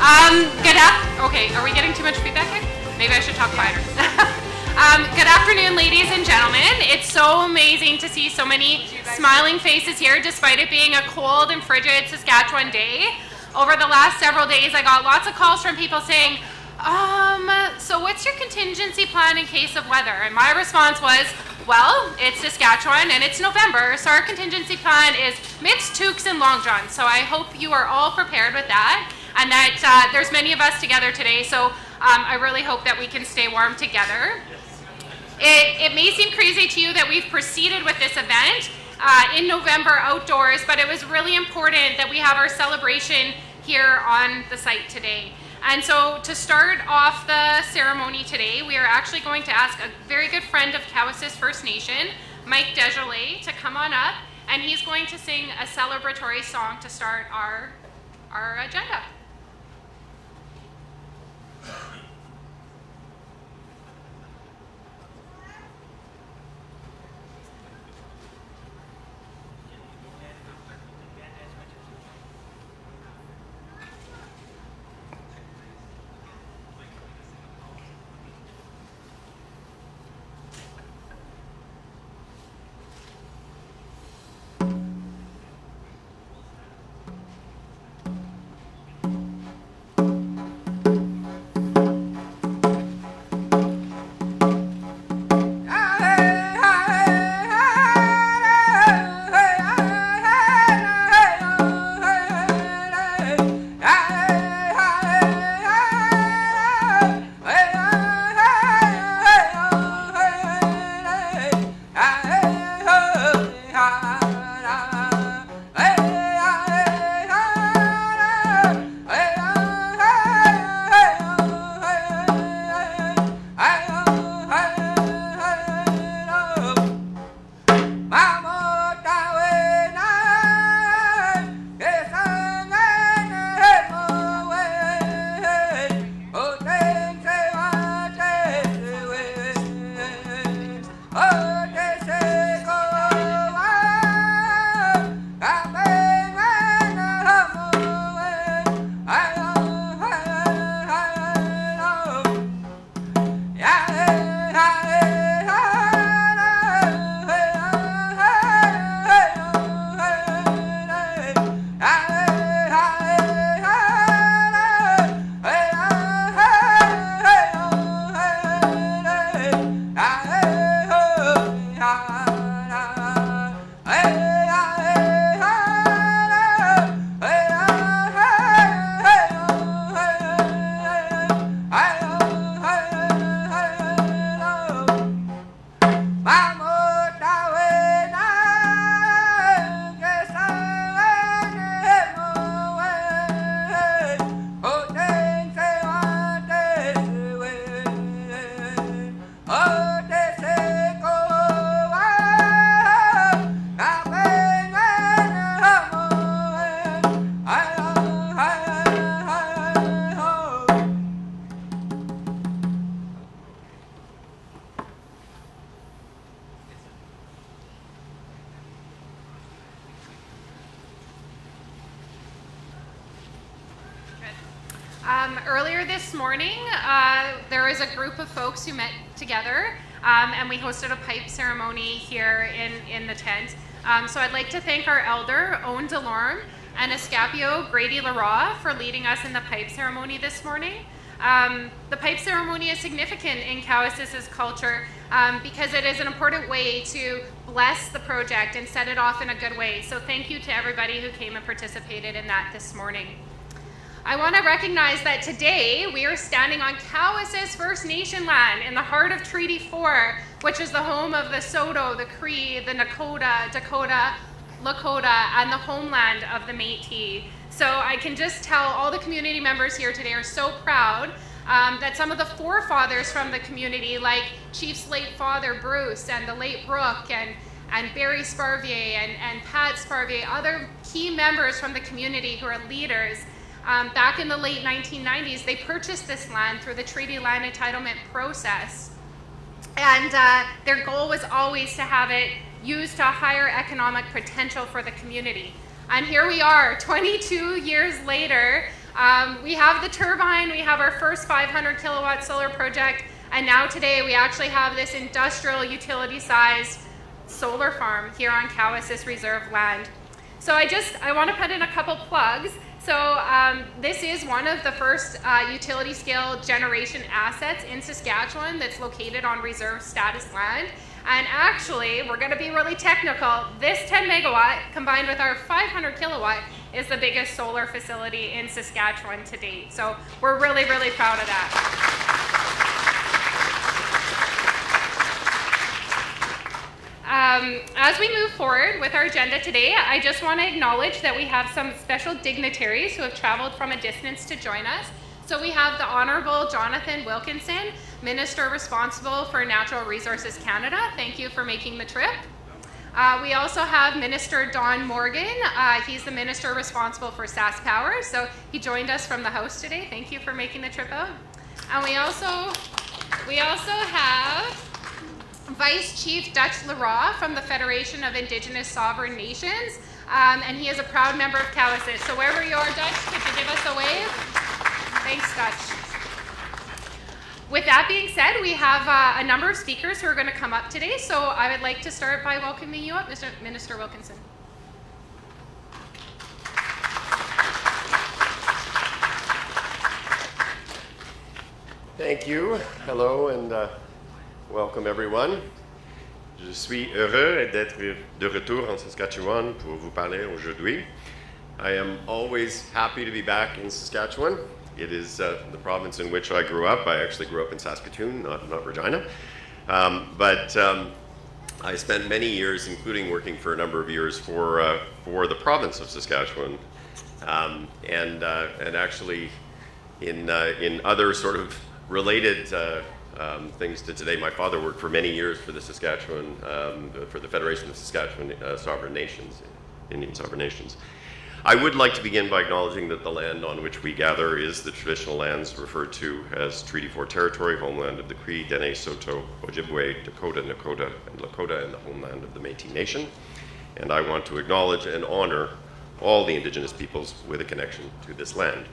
Okay, are we getting too much feedback here? Maybe I should talk quieter. Good afternoon, ladies and gentlemen. It's so amazing to see so many smiling faces here, despite it being a cold and frigid Saskatchewan day. Over the last several days, I got lots of calls from people saying, so what's your contingency plan in case of weather? And my response was, well, it's Saskatchewan and it's November, so our contingency plan is mitts, toques, and long johns. So I hope you are all prepared with that, and that there's many of us together today, so I really hope that we can stay warm together. It may seem crazy to you that we've proceeded with this event in November outdoors, but it was really important that we have our celebration here on the site today. And so to start off the ceremony today, we are actually going to ask a very good friend of Cowessess First Nation, Mike Desjardins, to come on up, and he's going to sing a celebratory song to start our agenda. Earlier this morning, there was a group of folks who met together, and we hosted a pipe ceremony here in the tent. So I'd like to thank our elder, Owen Delorme, and Escapio Grady Leroy for leading us in the pipe ceremony this morning. The pipe ceremony is significant in Cowessess's culture because it is an important way to bless the project and set it off in a good way. So thank you to everybody who came and participated in that this morning. I want to recognize that today we are standing on Cowessess First Nation land in the heart of Treaty 4, which is the home of the Saulteaux, the Cree, the Nakota, Dakota, Lakota, and the homeland of the Métis. So I can just tell all the community members here today are so proud that some of the forefathers from the community, like Chief's late father Bruce and the late Brooke and Barry Sparvier and Pat Sparvier, other key members from the community who are leaders, back in the late 1990s, they purchased this land through the treaty land entitlement process. And their goal was always to have it used to a higher economic potential for the community. And here we are, 22 years later, We have the turbine, we have our first 500 kilowatt solar project, and now today we actually have this industrial utility-sized solar farm here on Cowessess Reserve land. So I want to put in a couple plugs. So this is one of the first utility scale generation assets in Saskatchewan that's located on reserve status land. And actually, we're going to be really technical. This 10 megawatt combined with our 500 kilowatt is the biggest solar facility in Saskatchewan to date. So we're really, really proud of that. As we move forward with our agenda today, I just want to acknowledge that we have some special dignitaries who have traveled from a distance to join us. So we have the Honourable Jonathan Wilkinson, Minister responsible for Natural Resources Canada. Thank you for making the trip. We also have Minister Don Morgan. He's the Minister responsible for Sask Power. So he joined us from the House today. Thank you for making the trip out. And we also have Vice Chief Dutch Leroy from the Federation of Indigenous Sovereign Nations, and he is a proud member of Cowessess. So wherever you are, Dutch, could you give us a wave? Thanks, Dutch. With that being said, we have a number of speakers who are going to come up today, so I would like to start by welcoming you up, Minister Wilkinson. Thank you. Hello and welcome everyone. Je suis heureux d'être de retour en Saskatchewan pour vous parler aujourd'hui. I am always happy to be back in Saskatchewan. It is the province in which I grew up. I actually grew up in Saskatoon, not Regina. But I spent many years, including working for a number of years for the province of Saskatchewan, and actually in other sort of related things to today. My father worked for many years for the Saskatchewan, for the Federation of Saskatchewan Sovereign Nations, Indian Sovereign Nations. I would like to begin by acknowledging that the land on which we gather is the traditional lands referred to as Treaty 4 territory, homeland of the Cree, Dene, Saulteaux, Ojibwe, Dakota, Nakota, and Lakota, and the homeland of the Métis Nation. And I want to acknowledge and honor all the Indigenous peoples with a connection to this land.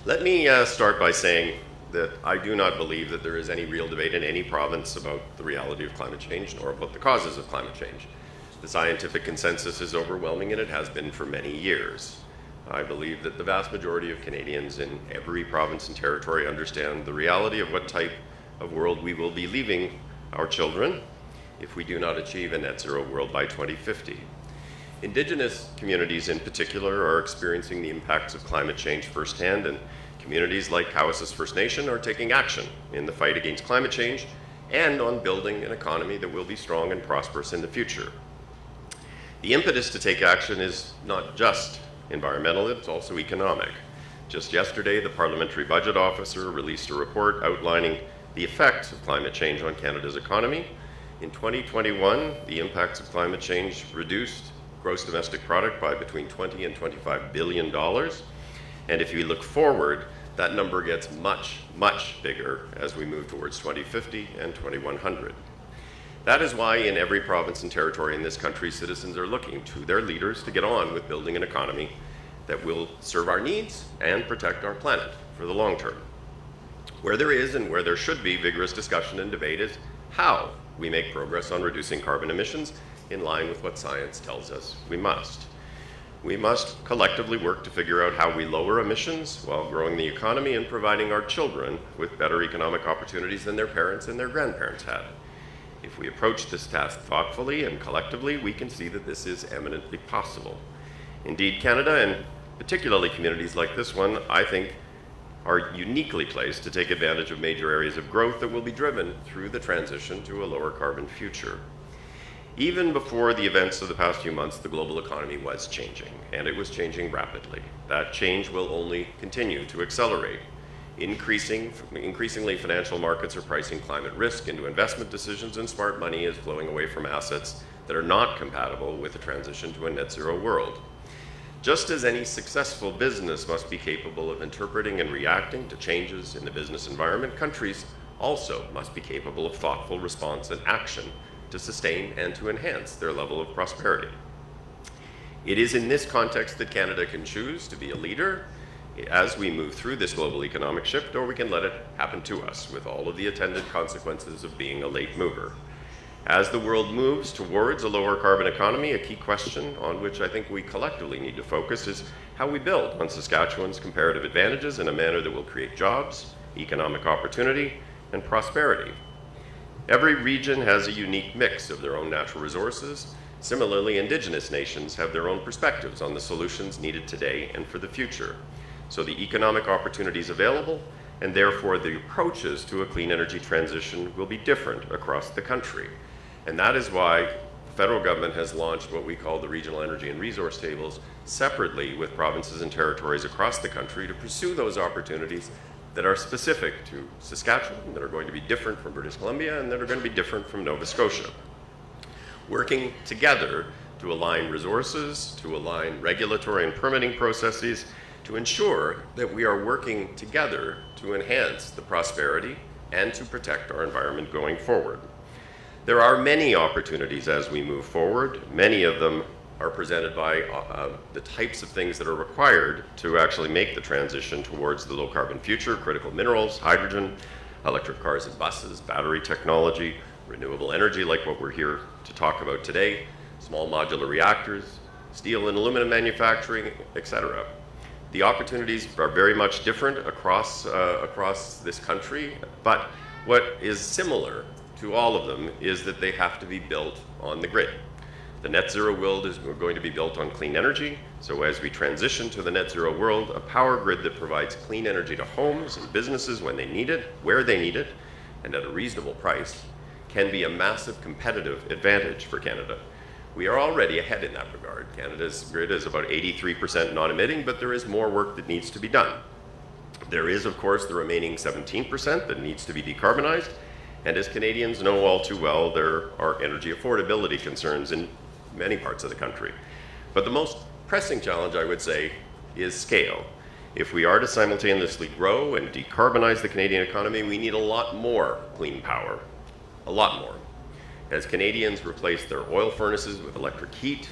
Let me start by saying that I do not believe that there is any real debate in any province about the reality of climate change, nor about the causes of climate change. The scientific consensus is overwhelming, and it has been for many years. I believe that the vast majority of Canadians in every province and territory understand the reality of what type of world we will be leaving our children if we do not achieve a net zero world by 2050. Indigenous communities in particular are experiencing the impacts of climate change firsthand, and communities like Cowessess First Nation are taking action in the fight against climate change and on building an economy that will be strong and prosperous in the future. The impetus to take action is not just environmental, it's also economic. Just yesterday, the Parliamentary Budget Officer released a report outlining the effects of climate change on Canada's economy. In 2021, the impacts of climate change reduced gross domestic product by between $20 and $25 billion. And if you look forward, that number gets much, much bigger as we move towards 2050 and 2100. That is why in every province and territory in this country, citizens are looking to their leaders to get on with building an economy that will serve our needs and protect our planet for the long term. Where there is and where there should be vigorous discussion and debate is how we make progress on reducing carbon emissions in line with what science tells us we must. We must collectively work to figure out how we lower emissions while growing the economy and providing our children with better economic opportunities than their parents and their grandparents had. If we approach this task thoughtfully and collectively, we can see that this is eminently possible. Indeed, Canada, and particularly communities like this one, I think, are uniquely placed to take advantage of major areas of growth that will be driven through the transition to a lower carbon future. Even before the events of the past few months, the global economy was changing, and it was changing rapidly. That change will only continue to accelerate. Increasingly, financial markets are pricing climate risk into investment decisions, and smart money is flowing away from assets that are not compatible with the transition to a net zero world. Just as any successful business must be capable of interpreting and reacting to changes in the business environment, countries also must be capable of thoughtful response and action to sustain and to enhance their level of prosperity. It is in this context that Canada can choose to be a leader as we move through this global economic shift, or we can let it happen to us with all of the attendant consequences of being a late mover. As the world moves towards a lower carbon economy, a key question on which I think we collectively need to focus is how we build on Saskatchewan's comparative advantages in a manner that will create jobs, economic opportunity, and prosperity. Every region has a unique mix of their own natural resources. Similarly, Indigenous nations have their own perspectives on the solutions needed today and for the future. So the economic opportunities available, and therefore the approaches to a clean energy transition, will be different across the country. And that is why the federal government has launched what we call the Regional Energy and Resource Tables separately with provinces and territories across the country to pursue those opportunities that are specific to Saskatchewan, that are going to be different from British Columbia, and that are going to be different from Nova Scotia. Working together to align resources, to align regulatory and permitting processes, to ensure that we are working together to enhance the prosperity and to protect our environment going forward. There are many opportunities as we move forward. Many of them are presented by the types of things that are required to actually make the transition towards the low carbon future: critical minerals, hydrogen, electric cars and buses, battery technology, renewable energy like what we're here to talk about today, small modular reactors, steel and aluminum manufacturing, etc. The opportunities are very much different across this country, but what is similar to all of them is that they have to be built on the grid. The net zero world is going to be built on clean energy, so as we transition to the net zero world, a power grid that provides clean energy to homes and businesses when they need it, where they need it, and at a reasonable price, can be a massive competitive advantage for Canada. We are already ahead in that regard. Canada's grid is about 83% non-emitting, but there is more work that needs to be done. There is, of course, the remaining 17% that needs to be decarbonized, and as Canadians know all too well, there are energy affordability concerns in many parts of the country. But the most pressing challenge, I would say, is scale. If we are to simultaneously grow and decarbonize the Canadian economy, we need a lot more clean power, a lot more. As Canadians replace their oil furnaces with electric heat,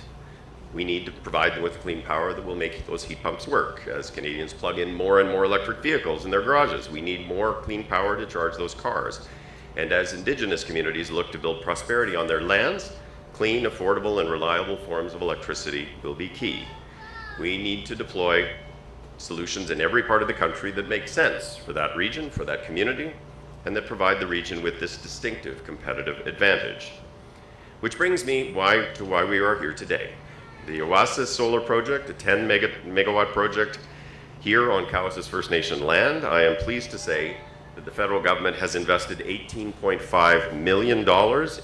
we need to provide them with clean power that will make those heat pumps work. As Canadians plug in more and more electric vehicles in their garages, we need more clean power to charge those cars. And as Indigenous communities look to build prosperity on their lands, clean, affordable, and reliable forms of electricity will be key. We need to deploy solutions in every part of the country that make sense for that region, for that community, and that provide the region with this distinctive competitive advantage. Which brings me to why we are here today. The Oasis Solar Project, a 10 megawatt project here on Cowessess First Nation land. I am pleased to say that the federal government has invested $18.5 million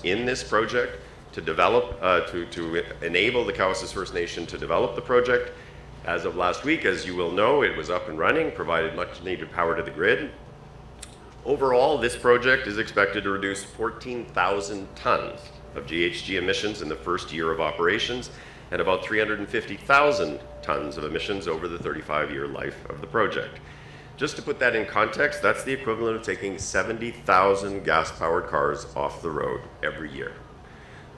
in this project to develop, to enable the Cowessess First Nation to develop the project. As of last week, as you will know, it was up and running, provided much needed power to the grid. Overall, this project is expected to reduce 14,000 tons of GHG emissions in the first year of operations, and about 350,000 tons of emissions over the 35-year life of the project. Just to put that in context, that's the equivalent of taking 70,000 gas-powered cars off the road every year.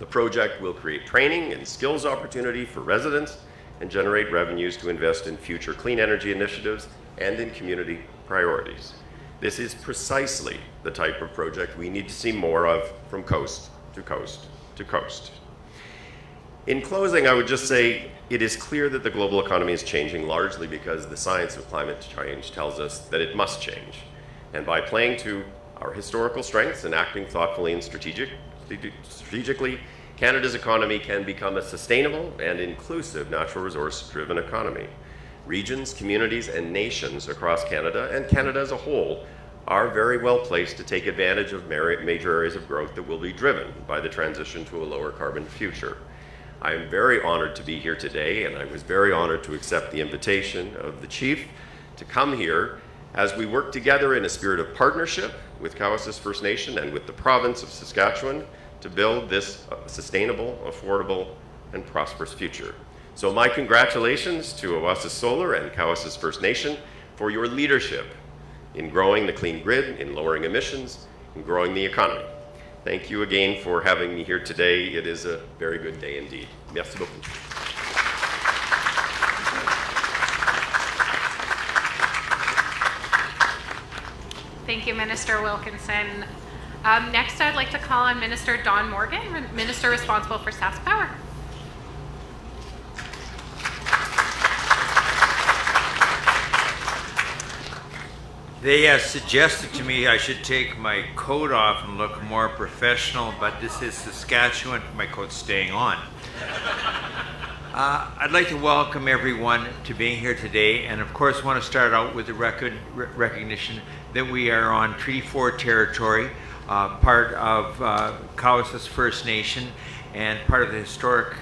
The project will create training and skills opportunity for residents and generate revenues to invest in future clean energy initiatives and in community priorities. This is precisely the type of project we need to see more of from coast to coast to coast. In closing, I would just say it is clear that the global economy is changing largely because the science of climate change tells us that it must change. And by playing to our historical strengths and acting thoughtfully and strategically, Canada's economy can become a sustainable and inclusive natural resource-driven economy. Regions, communities, and nations across Canada, and Canada as a whole, are very well placed to take advantage of major areas of growth that will be driven by the transition to a lower carbon future. I am very honored to be here today, and I was very honored to accept the invitation of the Chief to come here as we work together in a spirit of partnership with Cowessess First Nation and with the province of Saskatchewan to build this sustainable, affordable, and prosperous future. So my congratulations to Oasis Solar and Cowessess First Nation for your leadership in growing the clean grid, in lowering emissions, and growing the economy. Thank you again for having me here today. It is a very good day indeed. Merci beaucoup. Thank you, Minister Wilkinson. Next, I'd like to call on Minister Don Morgan, Minister responsible for Sask Power. They suggested to me I should take my coat off and look more professional, but this is Saskatchewan. My coat's staying on. I'd like to welcome everyone to being here today, and of course want to start out with the recognition that we are on Treaty 4 territory, part of Cowessess First Nation, and part of the historic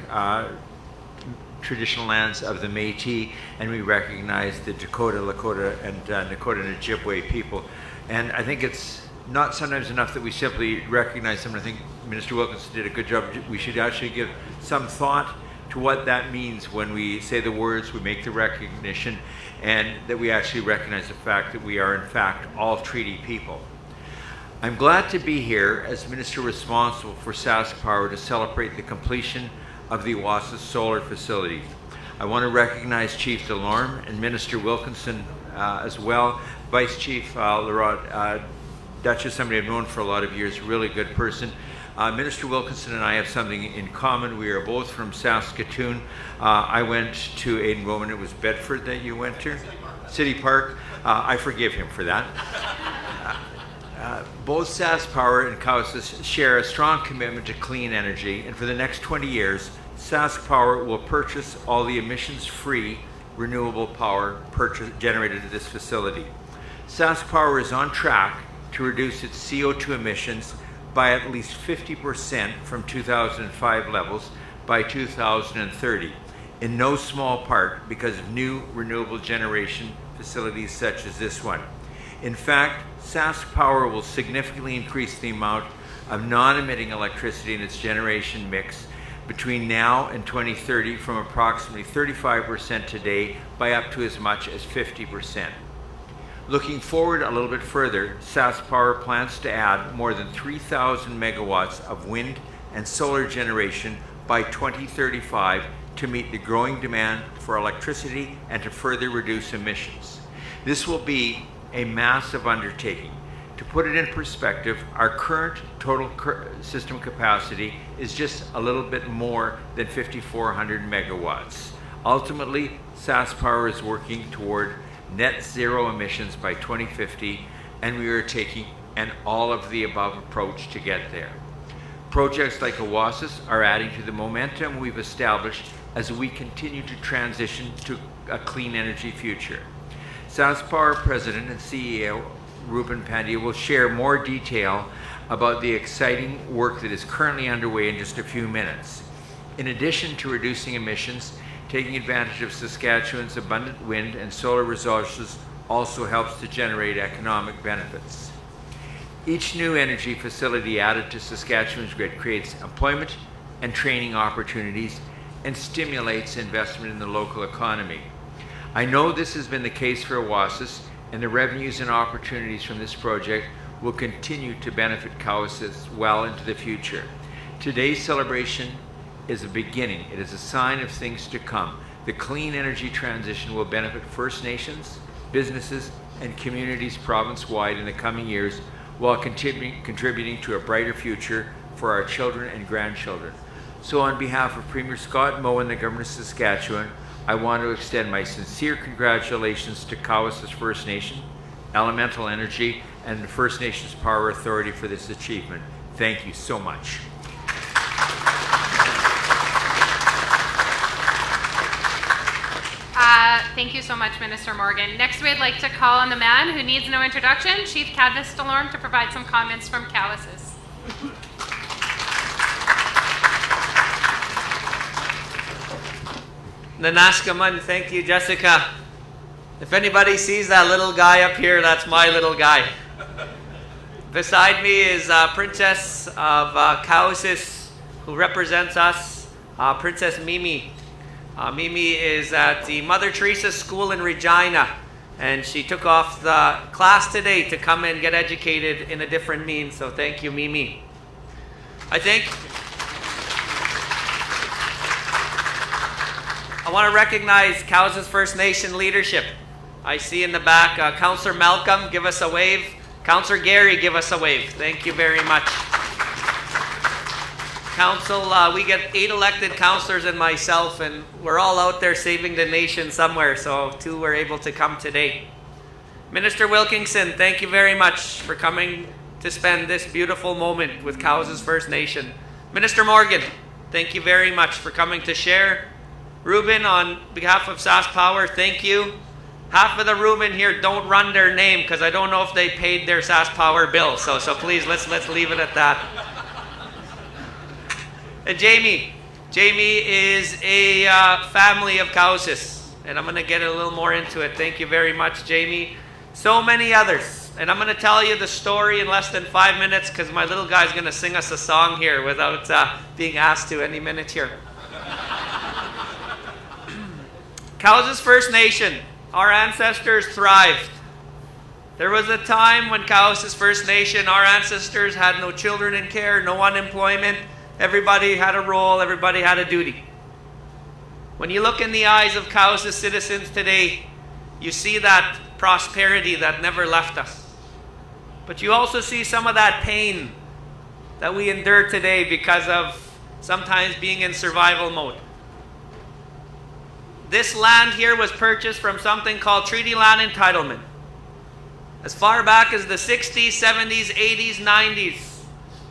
traditional lands of the Métis, and we recognize the Dakota, Lakota, and Nakota and Ojibwe people. And I think it's not sometimes enough that we simply recognize them. I think Minister Wilkinson did a good job. We should actually give some thought to what that means when we say the words, we make the recognition, and that we actually recognize the fact that we are in fact all treaty people. I'm glad to be here as Minister responsible for Sask Power to celebrate the completion of the Oasis solar facility. I want to recognize Chief Delorme and Minister Wilkinson as well. Vice Chief Leroy Duchess, somebody I've known for a lot of years, really good person. Minister Wilkinson and I have something in common. We are both from Saskatoon. I went to Aiden Roman. It was Bedford that you went to? City Park. I forgive him for that. Both Sask Power and Cowessess share a strong commitment to clean energy, and for the next 20 years, Sask Power will purchase all the emissions-free renewable power generated at this facility. Sask Power is on track to reduce its CO2 emissions by at least 50% from 2005 levels by 2030, in no small part because of new renewable generation facilities such as this one. In fact, Sask Power will significantly increase the amount of non-emitting electricity in its generation mix between now and 2030 from approximately 35% today by up to as much as 50%. Looking forward a little bit further, Sask Power plans to add more than 3,000 megawatts of wind and solar generation by 2035 to meet the growing demand for electricity and to further reduce emissions. This will be a massive undertaking. To put it in perspective, our current total system capacity is just a little bit more than 5,400 megawatts. Ultimately, Sask Power is working toward net zero emissions by 2050, and we are taking an all-of-the-above approach to get there. Projects like Oasis are adding to the momentum we've established as we continue to transition to a clean energy future. Sask Power President and CEO Ruben Pandya will share more detail about the exciting work that is currently underway in just a few minutes. In addition to reducing emissions, taking advantage of Saskatchewan's abundant wind and solar resources also helps to generate economic benefits. Each new energy facility added to Saskatchewan's grid creates employment and training opportunities and stimulates investment in the local economy. I know this has been the case for Oasis, and the revenues and opportunities from this project will continue to benefit Cowessess well into the future. Today's celebration is a beginning. It is a sign of things to come. The clean energy transition will benefit First Nations, businesses, and communities province-wide in the coming years, while contributing to a brighter future for our children and grandchildren. So on behalf of Premier Scott Moe and the Government of Saskatchewan, I want to extend my sincere congratulations to Cowessess First Nation, Elemental Energy, and the First Nations Power Authority for this achievement. Thank you so much. Thank you so much, Minister Morgan. Next, we'd like to call on the man who needs no introduction, Chief Cadmus Delorme, to provide some comments from Cowessess. Nanaskaman, thank you, Jessica. If anybody sees that little guy up here, that's my little guy. Beside me is Princess of Cowessess, who represents us, Princess Mimi. Mimi is at the Mother Teresa School in Regina, and she took off the class today to come and get educated in a different means, so thank you, Mimi. I want to recognize Cowessess First Nation leadership. I see in the back Councillor Malcolm, give us a wave. Councillor Gary, give us a wave. Thank you very much. Council, we get 8 elected councillors and myself, and we're all out there saving the nation somewhere, so 2 were able to come today. Minister Wilkinson, thank you very much for coming to spend this beautiful moment with Cowes' First Nation. Minister Morgan, thank you very much for coming to share. Ruben, on behalf of SAS Power, thank you. Half of the room in here don't run their name because I don't know if they paid their SAS Power bill. So please, let's leave it at that. And Jamie is a family of Cowes, and I'm going to get a little more into it. Thank you very much, Jamie. So many others. And I'm going to tell you the story in less than 5 minutes because my little guy's going to sing us a song here without being asked to any minute here. Cowes' First Nation, our ancestors thrived. There was a time when Cowes' First Nation, our ancestors had no children in care, no unemployment. Everybody had a role, everybody had a duty. When you look in the eyes of Cowes' citizens today, you see that prosperity that never left us. But you also see some of that pain that we endure today because of sometimes being in survival mode. This land here was purchased from something called Treaty Land Entitlement. As far back as the 60s, 70s, 80s, 90s,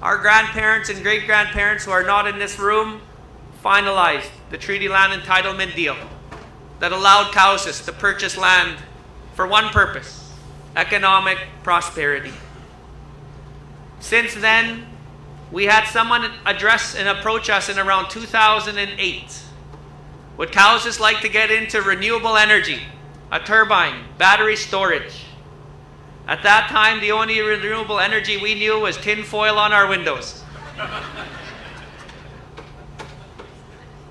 our grandparents and great-grandparents who are not in this room finalized the Treaty Land Entitlement deal that allowed Cowes to purchase land for one purpose: economic prosperity. Since then, we had someone address and approach us in around 2008. Would Cowes like to get into renewable energy, a turbine, battery storage? At that time, the only renewable energy we knew was tin foil on our windows.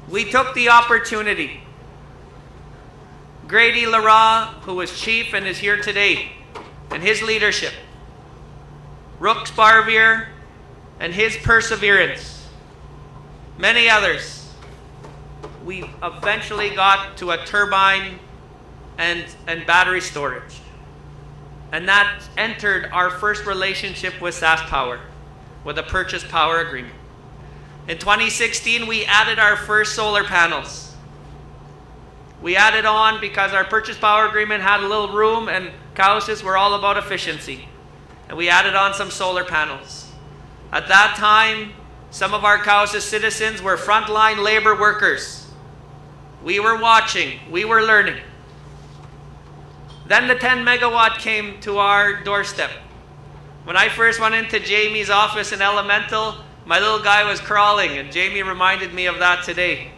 We took the opportunity. Grady Lara, who was chief and is here today, and his leadership, Rook Sparvier and his perseverance, many others, we eventually got to a turbine and battery storage. And that entered our first relationship with SAS Power, with a purchase power agreement. In 2016, we added our first solar panels. We added on because our purchase power agreement had a little room, and Cowes were all about efficiency. And we added on some solar panels. At that time, some of our Cowes citizens were frontline labor workers. We were watching, we were learning. Then the 10 megawatt came to our doorstep. When I first went into Jamie's office in Elemental, my little guy was crawling, and Jamie reminded me of that today.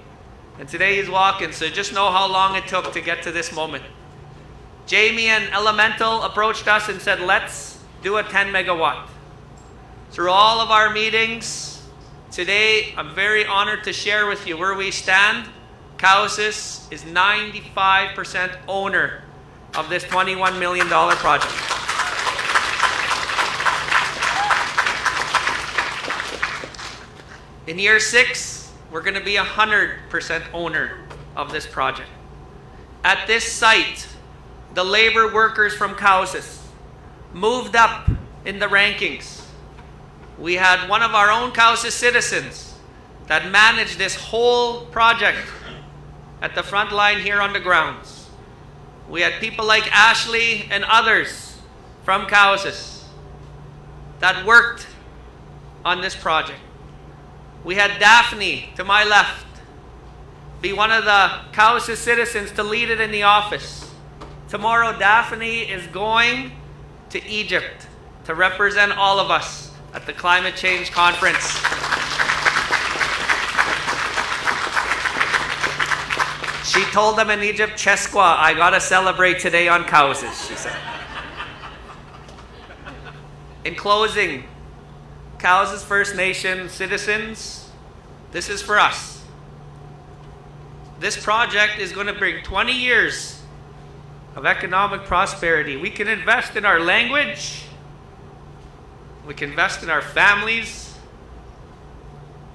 And today he's walking, so just know how long it took to get to this moment. Jamie and Elemental approached us and said, let's do a 10 megawatt. Through all of our meetings, today I'm very honored to share with you where we stand. Cowes is 95% owner of this $21 million project. In year 6, we're going to be 100% owner of this project. At this site, the labor workers from Cowes moved up in the rankings. We had one of our own Cowes citizens that managed this whole project at the front line here on the grounds. We had people like Ashley and others from Cowes that worked on this project. We had Daphne, to my left, be one of the Cowes citizens to lead it in the office. Tomorrow, Daphne is going to Egypt to represent all of us at the Climate Change Conference. She told them in Egypt, Cheskwa, I gotta celebrate today on Cowes, she said. In closing, Cowes First Nation citizens, this is for us. This project is going to bring 20 years of economic prosperity. We can invest in our language, we can invest in our families,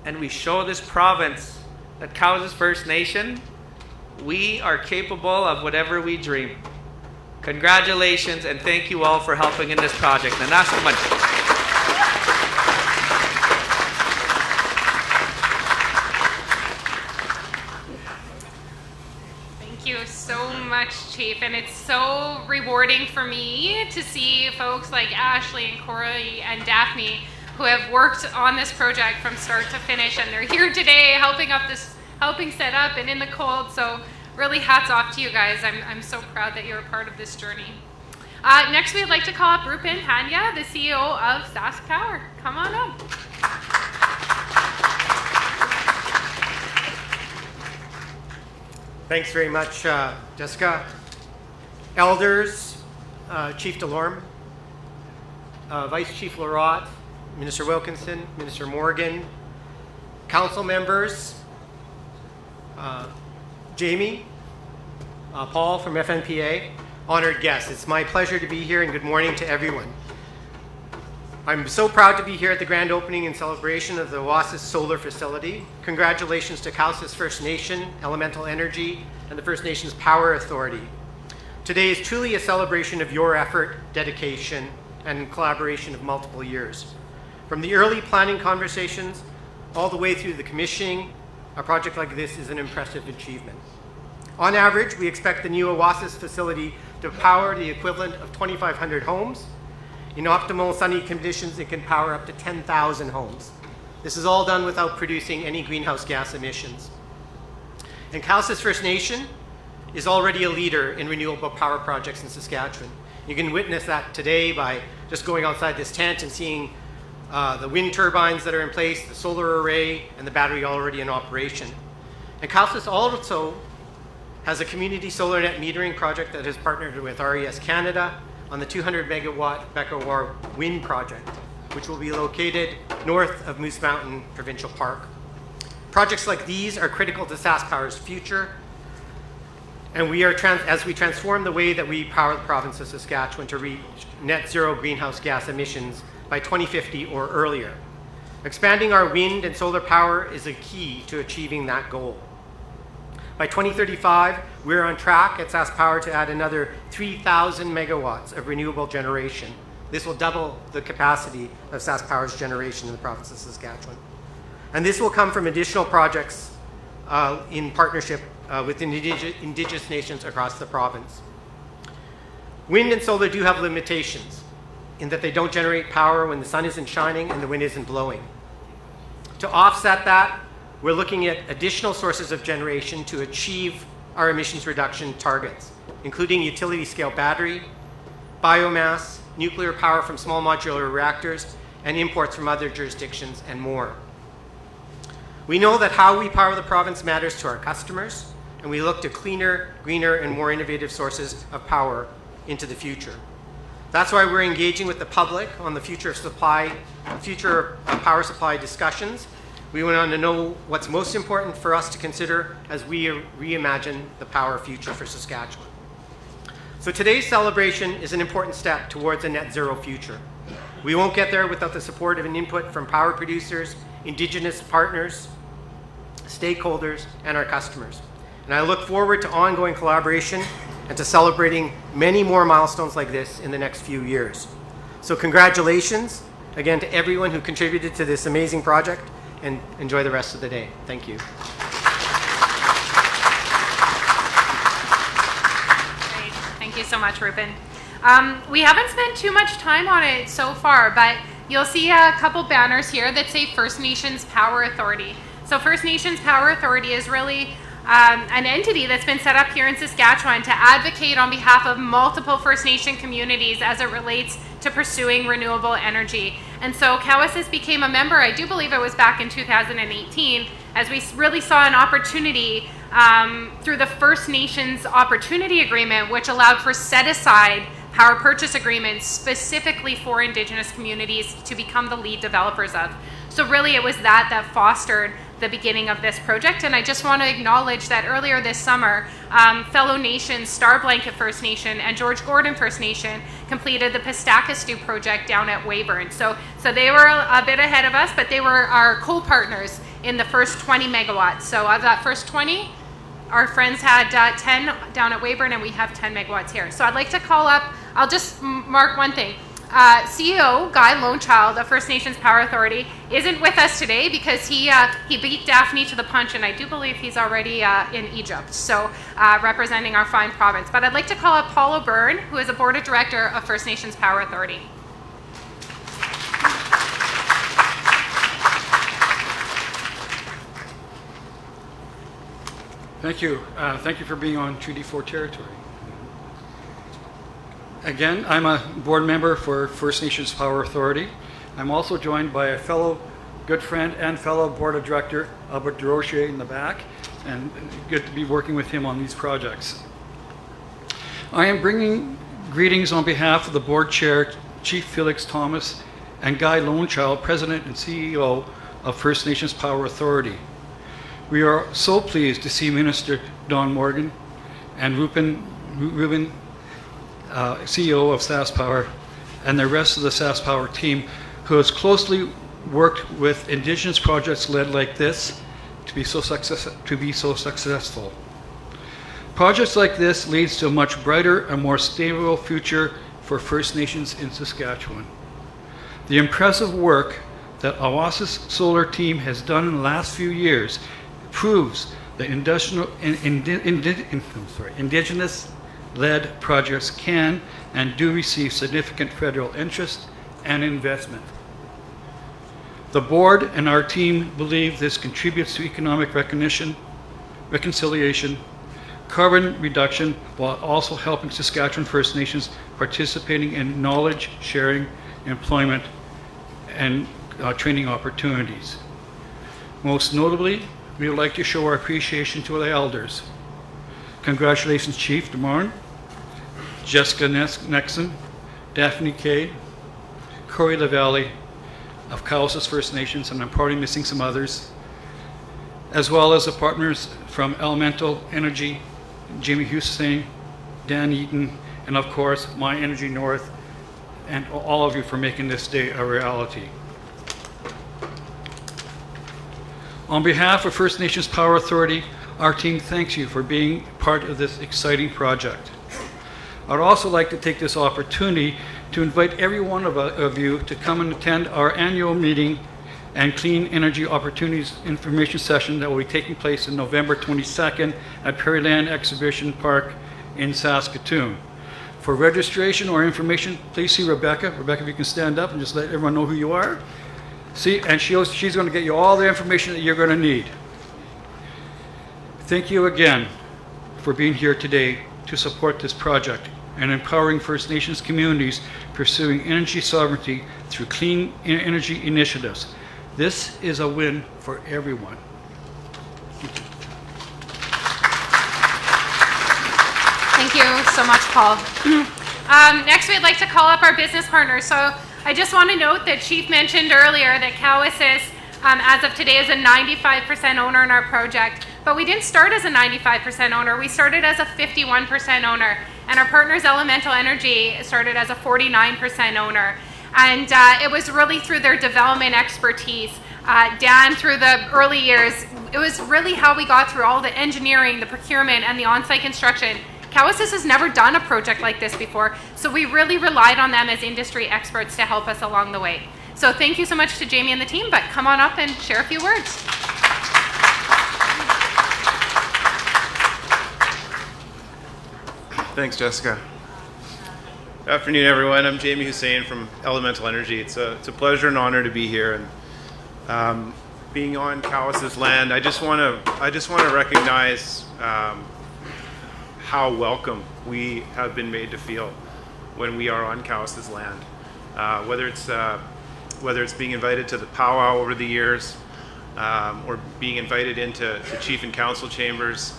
and we show this province that Cowes First Nation, we are capable of whatever we dream. Congratulations, and thank you all for helping in this project. Thank you so much, Chief, and it's so rewarding for me to see folks like Ashley and Corey and Daphne who have worked on this project from start to finish, and they're here today helping set up and in the cold. So really hats off to you guys. I'm so proud that you're a part of this journey. Next, we'd like to call up Rupen Pandya, the CEO of Sask Power. Come on up. Thanks very much, Jessica. Elders, Chief Delorme, Vice Chief Larot, Minister Wilkinson, Minister Morgan, council members, Jamie, Paul from FNPA, honored guests. It's my pleasure to be here, and good morning to everyone. I'm so proud to be here at the grand opening and celebration of the Oasis Solar Facility. Congratulations to Cowessess First Nation, Elemental Energy, and the First Nations Power Authority. Today is truly a celebration of your effort, dedication, and collaboration of multiple years. From the early planning conversations all the way through the commissioning, a project like this is an impressive achievement. On average, we expect the new Oasis facility to power the equivalent of 2,500 homes. In optimal sunny conditions, it can power up to 10,000 homes. This is all done without producing any greenhouse gas emissions. And Cowessess First Nation is already a leader in renewable power projects in Saskatchewan. You can witness that today by just going outside this tent and seeing the wind turbines that are in place, the solar array, and the battery already in operation. And Cowessess also has a community solar net metering project that has partnered with RES Canada on the 200 megawatt Becca-War wind project, which will be located north of Moose Mountain Provincial Park. Projects like these are critical to Sask Power's future, and as we transform the way that we power the province of Saskatchewan to reach net zero greenhouse gas emissions by 2050 or earlier. Expanding our wind and solar power is a key to achieving that goal. By 2035, we're on track at Sask Power to add another 3,000 megawatts of renewable generation. This will double the capacity of Sask Power's generation in the province of Saskatchewan. And this will come from additional projects in partnership with Indigenous nations across the province. Wind and solar do have limitations in that they don't generate power when the sun isn't shining and the wind isn't blowing. To offset that, we're looking at additional sources of generation to achieve our emissions reduction targets, including utility scale battery, biomass, nuclear power from small modular reactors, and imports from other jurisdictions, and more. We know that how we power the province matters to our customers, and we look to cleaner, greener, and more innovative sources of power into the future. That's why we're engaging with the public on the future of power supply discussions. We want to know what's most important for us to consider as we reimagine the power future for Saskatchewan. So today's celebration is an important step towards a net zero future. We won't get there without the support and input from power producers, Indigenous partners, stakeholders, and our customers. And I look forward to ongoing collaboration and to celebrating many more milestones like this in the next few years. So congratulations again to everyone who contributed to this amazing project, and enjoy the rest of the day. Thank you. Great. Thank you so much, Rupen. We haven't spent too much time on it so far, but you'll see a couple banners here that say First Nations Power Authority. So First Nations Power Authority is really an entity that's been set up here in Saskatchewan to advocate on behalf of multiple First Nation communities as it relates to pursuing renewable energy. And so Cowessess became a member, I do believe it was back in 2018, as we really saw an opportunity through the First Nations Opportunity Agreement, which allowed for set-aside power purchase agreements specifically for Indigenous communities to become the lead developers of. So really it was that fostered the beginning of this project, and I just want to acknowledge that earlier this summer, fellow nations Star Blanket First Nation and George Gordon First Nation completed the Pistakastu project down at Weyburn. So they were a bit ahead of us, but they were our co-partners in the first 20 megawatts. So of that first 20, our friends had 10 down at Weyburn, and we have 10 megawatts here. So I'd like to call up, I'll just mark one thing. CEO Guy Lonechild of First Nations Power Authority isn't with us today because he beat Daphne to the punch, and I do believe he's already in Egypt, so representing our fine province. But I'd like to call up Paul O'Byrne, who is a Board of Director of First Nations Power Authority. Thank you. Thank you for being on Treaty 4 territory. Again, I'm a board member for First Nations Power Authority. I'm also joined by a fellow good friend and fellow board of director, Albert DeRocher, in the back, and good to be working with him on these projects. I am bringing greetings on behalf of the board chair, Chief Felix Thomas, and Guy Lonechild, President and CEO of First Nations Power Authority. We are so pleased to see Minister Don Morgan and Ruben, CEO of SAS Power, and the rest of the SAS Power team, who has closely worked with Indigenous projects led like this to be so successful. Projects like this leads to a much brighter and more stable future for First Nations in Saskatchewan. The impressive work that Oasis Solar team has done in the last few years proves that Indigenous-led projects can and do receive significant federal interest and investment. The board and our team believe this contributes to economic recognition, reconciliation, carbon reduction, while also helping Saskatchewan First Nations participating in knowledge sharing, employment, and training opportunities. Most notably, we would like to show our appreciation to the elders. Congratulations, Chief DeMarn, Jessica Nexon, Daphne Kay, Corey LaValle of Cowessess First Nations, and I'm probably missing some others, as well as the partners from Elemental Energy, Jamie Hussein, Dan Eaton, and of course, My Energy North, and all of you for making this day a reality. On behalf of First Nations Power Authority, our team thanks you for being part of this exciting project. I'd also like to take this opportunity to invite every one of you to come and attend our annual meeting and Clean Energy Opportunities information session that will be taking place on November 22nd at Prairieland Exhibition Park in Saskatoon. For registration or information, please see Rebecca. Rebecca, if you can stand up and just let everyone know who you are. See, and she's going to get you all the information that you're going to need. Thank you again for being here today to support this project and empowering First Nations communities pursuing energy sovereignty through clean energy initiatives. This is a win for everyone. Thank you so much, Paul. Next, we'd like to call up our business partners. So I just want to note that Chief mentioned earlier that Cowessess, as of today, is a 95% owner in our project. But we didn't start as a 95% owner. We started as a 51% owner. And our partners, Elemental Energy, started as a 49% owner. And it was really through their development expertise. Dan, through the early years, it was really how we got through all the engineering, the procurement, and the on-site construction. Cowessess has never done a project like this before, so we really relied on them as industry experts to help us along the way. So thank you so much to Jamie and the team, but come on up and share a few words. Thanks, Jessica. Good afternoon, everyone. I'm Jamie Hussein from Elemental Energy. It's a pleasure and honor to be here, and being on Cowessess land. I just want to recognize how welcome we have been made to feel when we are on Cowessess land. Whether it's being invited to the powwow over the years, or being invited into the chief and council chambers,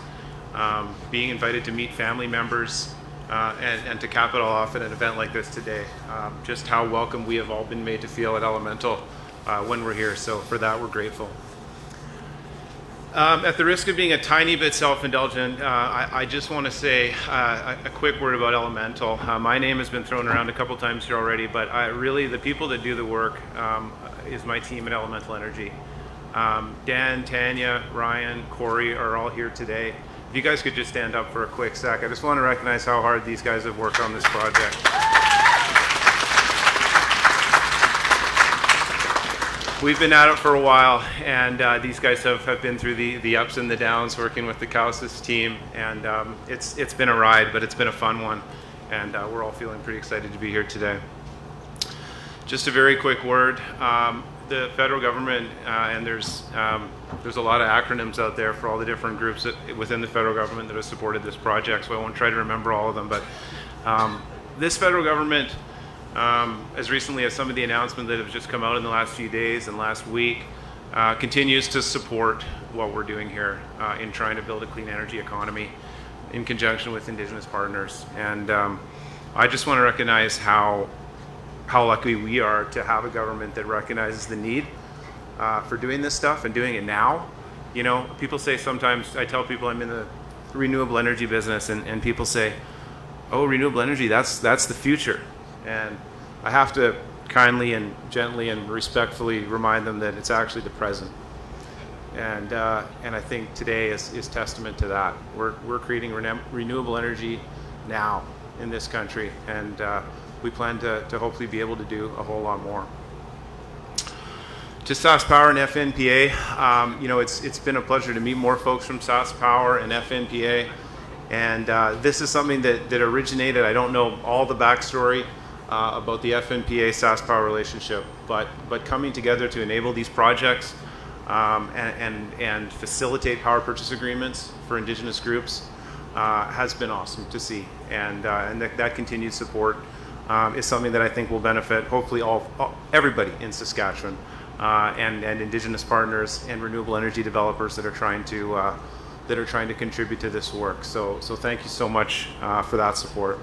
being invited to meet family members, and to cap it all off at an event like this today. Just how welcome we have all been made to feel at Elemental when we're here. So for that, we're grateful. At the risk of being a tiny bit self-indulgent, I just want to say a quick word about Elemental. My name has been thrown around a couple times here already, but really the people that do the work is my team at Elemental Energy. Dan, Tanya, Ryan, Corey are all here today. If you guys could just stand up for a quick sec. I just want to recognize how hard these guys have worked on this project. We've been at it for a while, and these guys have been through the ups and the downs working with the Cowsis team, and it's been a ride, but it's been a fun one, and we're all feeling pretty excited to be here today. Just a very quick word. The federal government, and there's a lot of acronyms out there for all the different groups within the federal government that have supported this project, so I won't try to remember all of them, but this federal government, as recently as some of the announcements that have just come out in the last few days and last week, continues to support what we're doing here in trying to build a clean energy economy in conjunction with Indigenous partners. And I just want to recognize how lucky we are to have a government that recognizes the need for doing this stuff and doing it now. You know, people say sometimes, I tell people I'm in the renewable energy business, and people say, oh, renewable energy, that's the future. And I have to kindly and gently and respectfully remind them that it's actually the present. And I think today is testament to that. We're creating renewable energy now in this country, and we plan to hopefully be able to do a whole lot more. To Sask Power and FNPA, you know, it's been a pleasure to meet more folks from Sask Power and FNPA, and this is something that originated. I don't know all the backstory about the FNPA Sask Power relationship, but coming together to enable these projects and facilitate power purchase agreements for Indigenous groups has been awesome to see, and that continued support is something that I think will benefit hopefully everybody in Saskatchewan, and Indigenous partners and renewable energy developers that are trying to contribute to this work. So thank you so much for that support.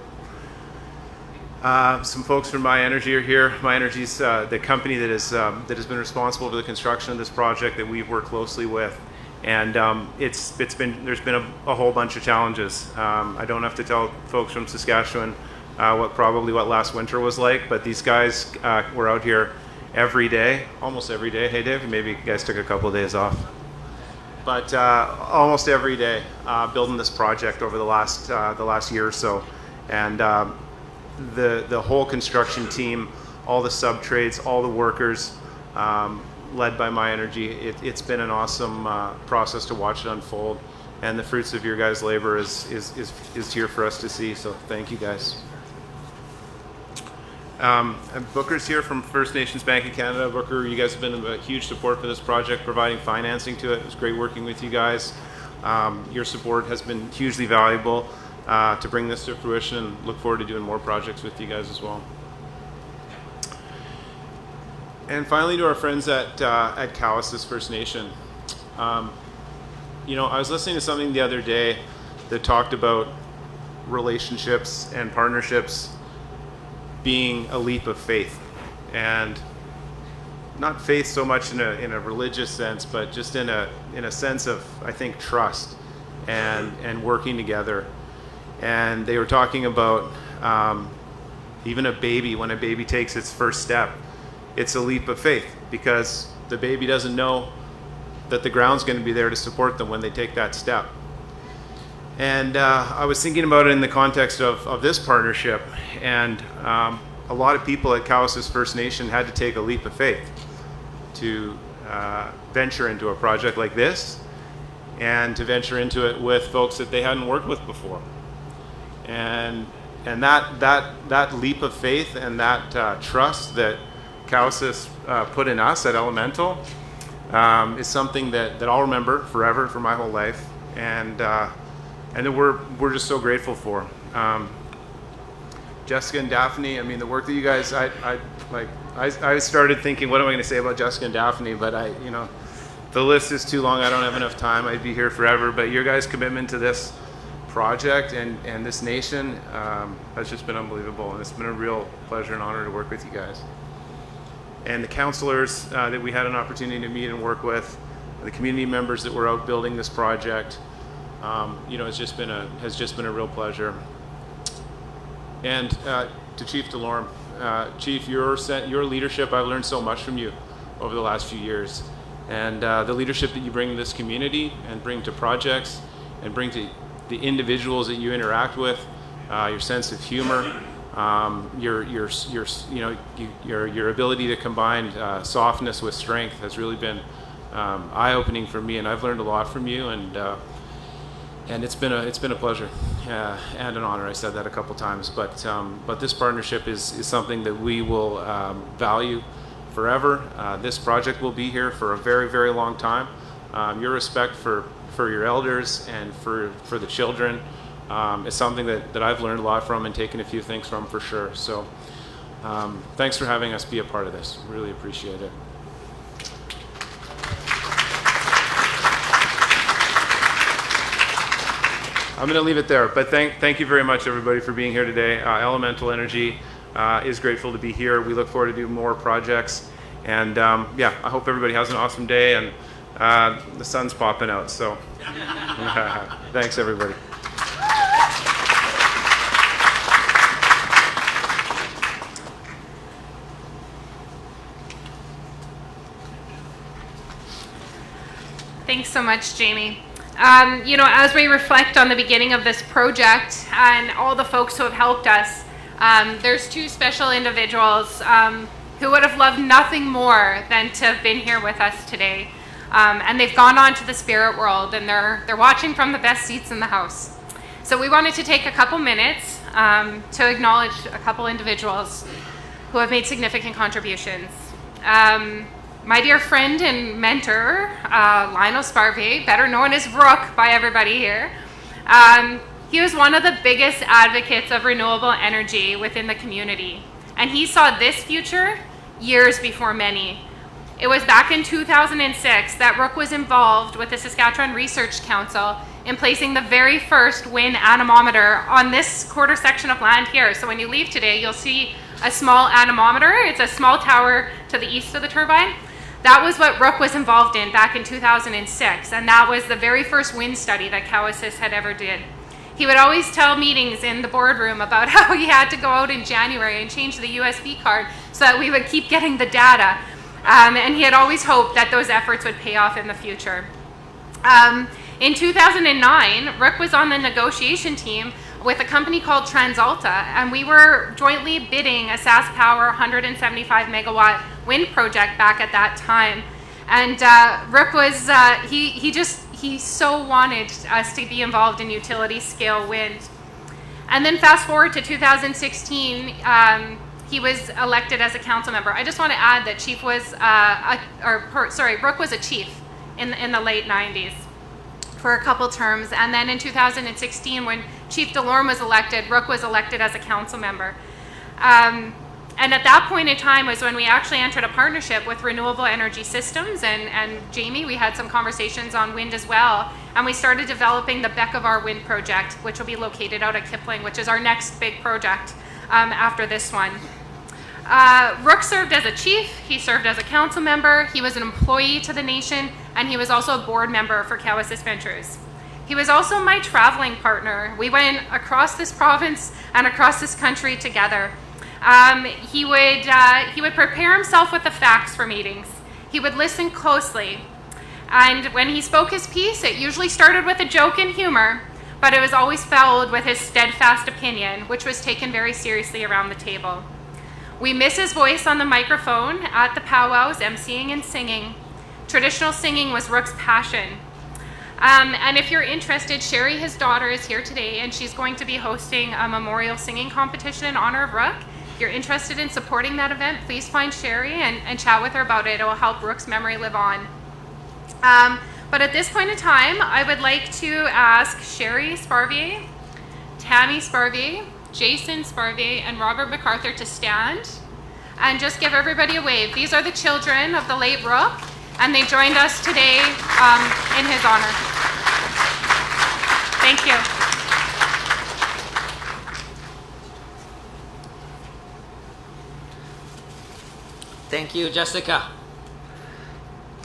Some folks from My Energy are here. My Energy is the company that has been responsible for the construction of this project that we've worked closely with, and there's been a whole bunch of challenges. I don't have to tell folks from Saskatchewan what last winter was like, but these guys were out here every day, almost every day. Hey Dave, maybe you guys took a couple of days off, but almost every day building this project over the last year or so, and the whole construction team, all the sub trades, all the workers, led by My Energy. It's been an awesome process to watch it unfold, and the fruits of your guys' labor is here for us to see. So thank you guys. And Booker's here from First Nations Bank of Canada. Booker, you guys have been a huge support for this project, providing financing to it. It was great working with you guys. Your support has been hugely valuable to bring this to fruition, and look forward to doing more projects with you guys as well. And finally, to our friends at Cowsis First Nation. You know, I was listening to something the other day that talked about relationships and partnerships being a leap of faith, and not faith so much in a religious sense, but just in a sense of, I think, trust and working together. And they were talking about even a baby, when a baby takes its first step, it's a leap of faith, because the baby doesn't know that the ground's going to be there to support them when they take that step. And I was thinking about it in the context of this partnership, and a lot of people at Cowsis First Nation had to take a leap of faith to venture into a project like this, and to venture into it with folks that they hadn't worked with before. And that leap of faith and that trust that Cowsis put in us at Elemental is something that I'll remember forever for my whole life, and that we're just so grateful for. Jessica and Daphne, I mean, the work that you guys, I started thinking, what am I going to say about Jessica and Daphne? But the list is too long. I don't have enough time. I'd be here forever. But your guys' commitment to this project and this nation has just been unbelievable, and it's been a real pleasure and honor to work with you guys. And the counselors that we had an opportunity to meet and work with, the community members that were out building this project, has just been a real pleasure. And to Chief Delorme, Chief, your leadership, I've learned so much from you over the last few years, and the leadership that you bring to this community and bring to projects and bring to the individuals that you interact with, your sense of humor, your ability to combine softness with strength has really been eye-opening for me, and I've learned a lot from you, and it's been a pleasure and an honor. I said that a couple times, but this partnership is something that we will value forever. This project will be here for a very, very long time. Your respect for your elders and for the children is something that I've learned a lot from and taken a few things from for sure. So thanks for having us be a part of this. Really appreciate it. I'm going to leave it there, but thank you very much, everybody, for being here today. Elemental Energy is grateful to be here. We look forward to do more projects, and yeah, I hope everybody has an awesome day, and the sun's popping out, so thanks, everybody. Thanks so much, Jamie. As we reflect on the beginning of this project and all the folks who have helped us, there's two special individuals who would have loved nothing more than to have been here with us today. And they've gone on to the spirit world, and they're watching from the best seats in the house. So we wanted to take a couple minutes to acknowledge a couple individuals who have made significant contributions. My dear friend and mentor, Lionel Sparvier, better known as Rook by everybody here, he was one of the biggest advocates of renewable energy within the community. And he saw this future years before many. It was back in 2006 that Rook was involved with the Saskatchewan Research Council in placing the very first wind anemometer on this quarter section of land here. So when you leave today, you'll see a small anemometer. It's a small tower to the east of the turbine. That was what Rook was involved in back in 2006, and that was the very first wind study that Cowessess had ever did. He would always tell meetings in the boardroom about how he had to go out in January and change the USB card so that we would keep getting the data. And he had always hoped that those efforts would pay off in the future. In 2009, Rook was on the negotiation team with a company called TransAlta, and we were jointly bidding a SaskPower 175 megawatt wind project back at that time. And Rook was, he so wanted us to be involved in utility scale wind. And then fast forward to 2016, he was elected as a council member. I just want to add that Rook was a chief in the late 90s for a couple terms. And then in 2016, when Chief DeLorme was elected, Rook was elected as a council member. And at that point in time was when we actually entered a partnership with Renewable Energy Systems, and Jamie, we had some conversations on wind as well, and we started developing the Beckevar Wind Project, which will be located out at Kipling, which is our next big project after this one. Rook served as a chief, he served as a council member, he was an employee to the nation, and he was also a board member for Cowessess Ventures. He was also my traveling partner. We went across this province and across this country together. He would prepare himself with the facts for meetings. He would listen closely. And when he spoke his piece, it usually started with a joke and humor, but it was always followed with his steadfast opinion, which was taken very seriously around the table. We miss his voice on the microphone at the powwows, emceeing and singing. Traditional singing was Rook's passion. And if you're interested, Sherry, his daughter, is here today, and she's going to be hosting a memorial singing competition in honor of Rook. If you're interested in supporting that event, please find Sherry and chat with her about it. It will help Rook's memory live on. But at this point in time, I would like to ask Sherry Sparvier, Tammy Sparvier, Jason Sparvier, and Robert MacArthur to stand and just give everybody a wave. These are the children of the late Rook, and they joined us today in his honor. Thank you. Thank you, Jessica.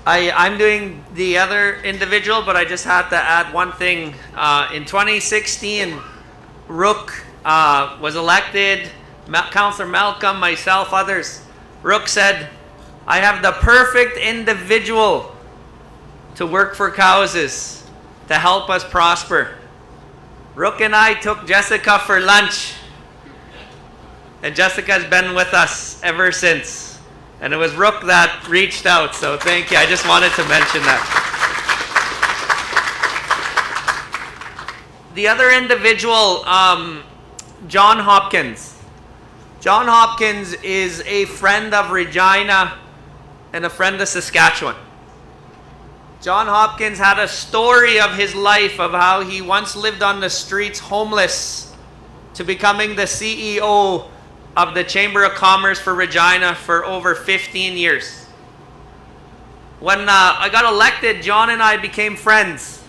I'm doing the other individual, but I just had to add one thing. In 2016, Rook was elected, Councillor Malcolm, myself, others. Rook said, I have the perfect individual to work for Cowses, to help us prosper. Rook and I took Jessica for lunch, and Jessica's been with us ever since. And it was Rook that reached out, so thank you. I just wanted to mention that. The other individual, John Hopkins. John Hopkins is a friend of Regina and a friend of Saskatchewan. John Hopkins had a story of his life of how he once lived on the streets homeless to becoming the CEO of the Chamber of Commerce for Regina for over 15 years. When I got elected, John and I became friends.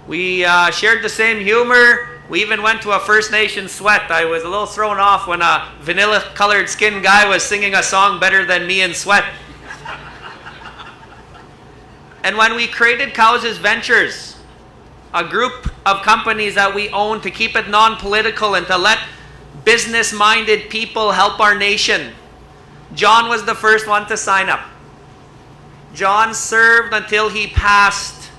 We shared the same humor. We even went to a First Nation sweat. I was a little thrown off when a vanilla-colored skin guy was singing a song better than me in sweat. And when we created Cowses Ventures, a group of companies that we own to keep it non-political and to let business-minded people help our nation, John was the first one to sign up. John served until he passed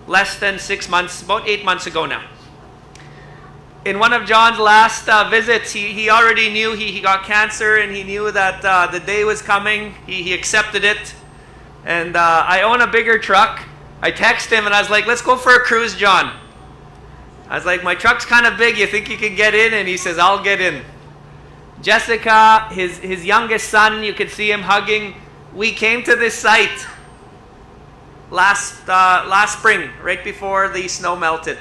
less than 6 months, about 8 months ago now. In one of John's last visits, he already knew he got cancer, and he knew that the day was coming. He accepted it. And I own a bigger truck. I texted him and I was like, let's go for a cruise, John. I was like, my truck's kind of big. You think you can get in? And he says, I'll get in. Jessica, his youngest son, you could see him hugging. We came to this site last spring, right before the snow melted.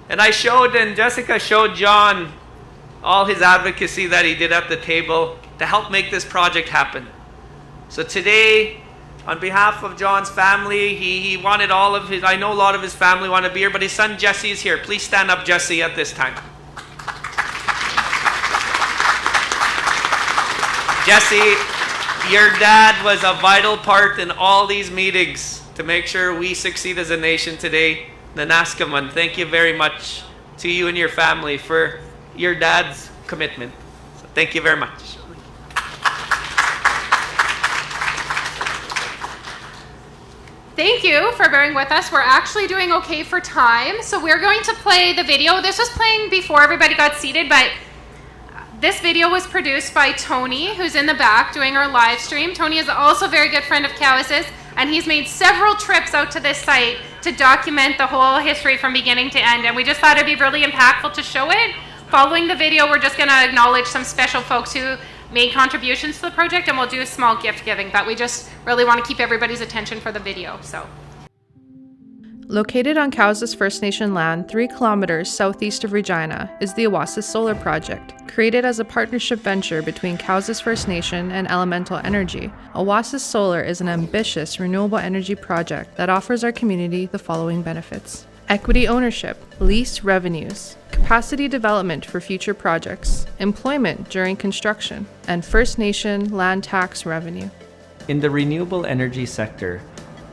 And Jessica showed John all his advocacy that he did at the table to help make this project happen. So today, on behalf of John's family, he wanted I know a lot of his family want to be here, but his son Jesse is here. Please stand up, Jesse, at this time. Jesse, your dad was a vital part in all these meetings to make sure we succeed as a nation today. Nanaskaman, thank you very much to you and your family for your dad's commitment. So thank you very much. Thank you for bearing with us. We're actually doing okay for time, so we're going to play the video. This was playing before everybody got seated, but this video was produced by Tony, who's in the back doing our live stream. Tony is also a very good friend of Cowses, and he's made several trips out to this site to document the whole history from beginning to end, and we just thought it'd be really impactful to show it. Following the video, we're just going to acknowledge some special folks who made contributions to the project, and we'll do a small gift giving, but we just really want to keep everybody's attention for the video. So, located on Cowses First Nation land 3 kilometers southeast of Regina is the Oasis Solar Project. Created as a partnership venture between Cowses First Nation and Elemental Energy, Oasis Solar is an ambitious renewable energy project that offers our community the following benefits: equity ownership, lease revenues, capacity development for future projects, employment during construction, and First Nation land tax revenue. In the renewable energy sector,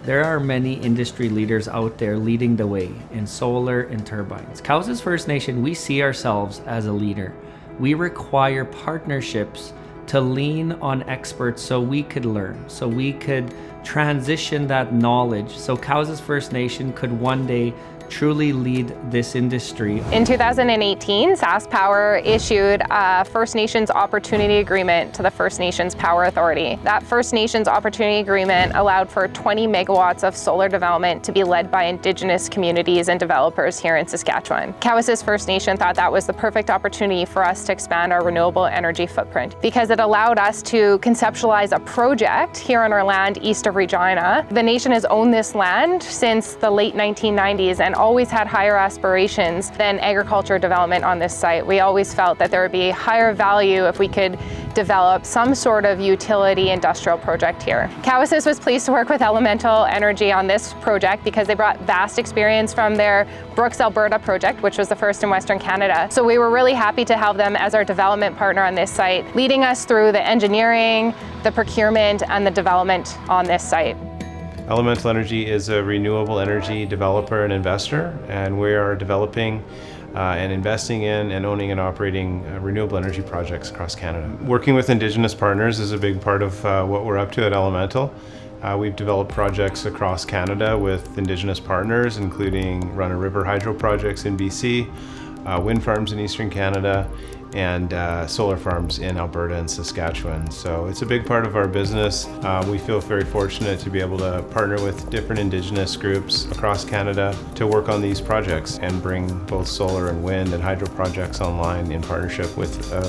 there are many industry leaders out there leading the way in solar and turbines. Cowses First Nation, we see ourselves as a leader. We require partnerships to lean on experts so we could learn, so we could transition that knowledge, so Cowses First Nation could one day truly lead this industry. In 2018, SaskPower issued a First Nations Opportunity Agreement to the First Nations Power Authority. That First Nations Opportunity Agreement allowed for 20 megawatts of solar development to be led by Indigenous communities and developers here in Saskatchewan. Cowses First Nation thought that was the perfect opportunity for us to expand our renewable energy footprint because it allowed us to conceptualize a project here on our land east of Regina. The nation has owned this land since the late 1990s and always had higher aspirations than agriculture development on this site. We always felt that there would be higher value if we could develop some sort of utility industrial project here. Cowses was pleased to work with Elemental Energy on this project because they brought vast experience from their Brooks, Alberta project, which was the first in Western Canada. So we were really happy to have them as our development partner on this site, leading us through the engineering, the procurement, and the development on this site. Elemental Energy is a renewable energy developer and investor, and we are developing and investing in and owning and operating renewable energy projects across Canada. Working with Indigenous partners is a big part of what we're up to at Elemental. We've developed projects across Canada with Indigenous partners, including run-of-river hydro projects in BC, wind farms in Eastern Canada, and solar farms in Alberta and Saskatchewan. So it's a big part of our business. We feel very fortunate to be able to partner with different Indigenous groups across Canada to work on these projects and bring both solar and wind and hydro projects online in partnership with a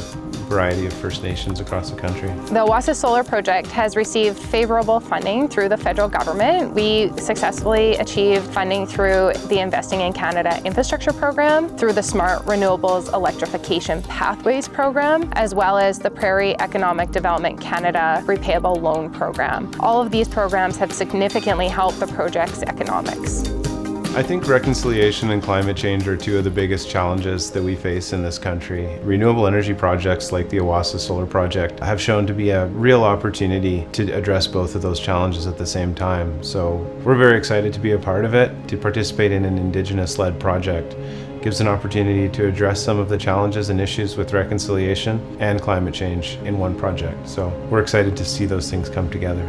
variety of First Nations across the country. The Oasis Solar Project has received favorable funding through the federal government. We successfully achieved funding through the Investing in Canada Infrastructure Program, through the Smart Renewables Electrification Pathways Program, as well as the Prairie Economic Development Canada Repayable Loan Program. All of these programs have significantly helped the project's economics. I think reconciliation and climate change are two of the biggest challenges that we face in this country. Renewable energy projects like the Oasis Solar Project have shown to be a real opportunity to address both of those challenges at the same time. So we're very excited to be a part of it. To participate in an Indigenous-led project gives an opportunity to address some of the challenges and issues with reconciliation and climate change in one project. So we're excited to see those things come together.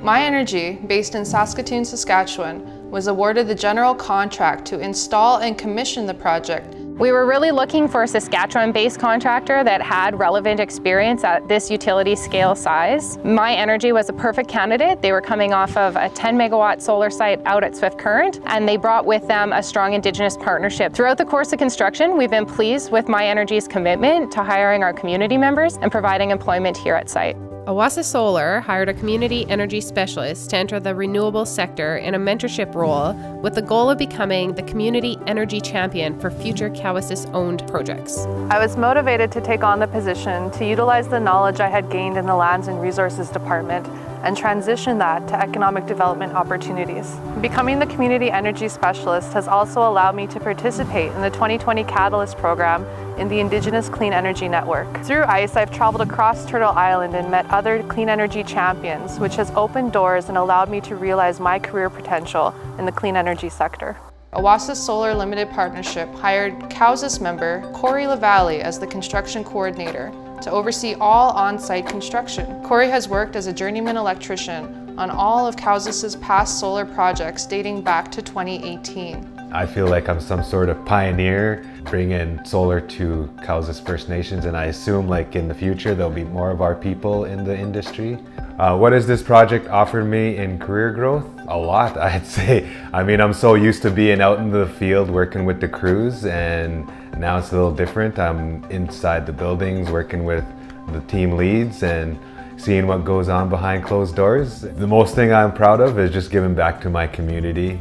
My Energy, based in Saskatoon, Saskatchewan, was awarded the general contract to install and commission the project. We were really looking for a Saskatchewan-based contractor that had relevant experience at this utility scale size. My Energy was a perfect candidate. They were coming off of a 10 megawatt solar site out at Swift Current, and they brought with them a strong Indigenous partnership. Throughout the course of construction, we've been pleased with My Energy's commitment to hiring our community members and providing employment here at site. Oasis Solar hired a community energy specialist to enter the renewable sector in a mentorship role with the goal of becoming the community energy champion for future Cowessess-owned projects. I was motivated to take on the position to utilize the knowledge I had gained in the Lands and Resources Department and transition that to economic development opportunities. Becoming the community energy specialist has also allowed me to participate in the 2020 Catalyst program in the Indigenous Clean Energy Network. Through ICE, I've traveled across Turtle Island and met other clean energy champions, which has opened doors and allowed me to realize my career potential in the clean energy sector. Oasis Solar Limited Partnership hired Cowessess member Corey LaValle as the construction coordinator to oversee all on-site construction. Corey has worked as a journeyman electrician on all of Cowessess's past solar projects dating back to 2018. I feel like I'm some sort of pioneer bringing solar to Cowessess First Nations, and I assume like in the future there'll be more of our people in the industry. What has this project offered me in career growth? A lot, I'd say. I mean, I'm so used to being out in the field working with the crews, and now it's a little different. I'm inside the buildings working with the team leads and seeing what goes on behind closed doors. The most thing I'm proud of is just giving back to my community.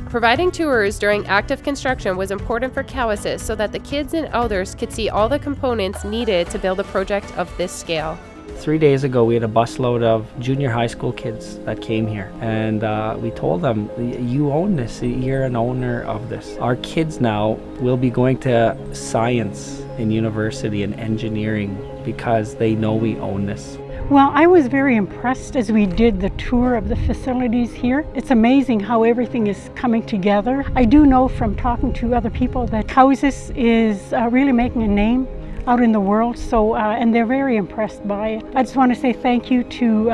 Providing tours during active construction was important for Cowessess so that the kids and elders could see all the components needed to build a project of this scale. 3 days ago, we had a busload of junior high school kids that came here, and we told them, you own this, you're an owner of this. Our kids now will be going to science in university and engineering because they know we own this. Well, I was very impressed as we did the tour of the facilities here. It's amazing how everything is coming together. I do know from talking to other people that Cowessess is really making a name out in the world, so and they're very impressed by it. I just want to say thank you to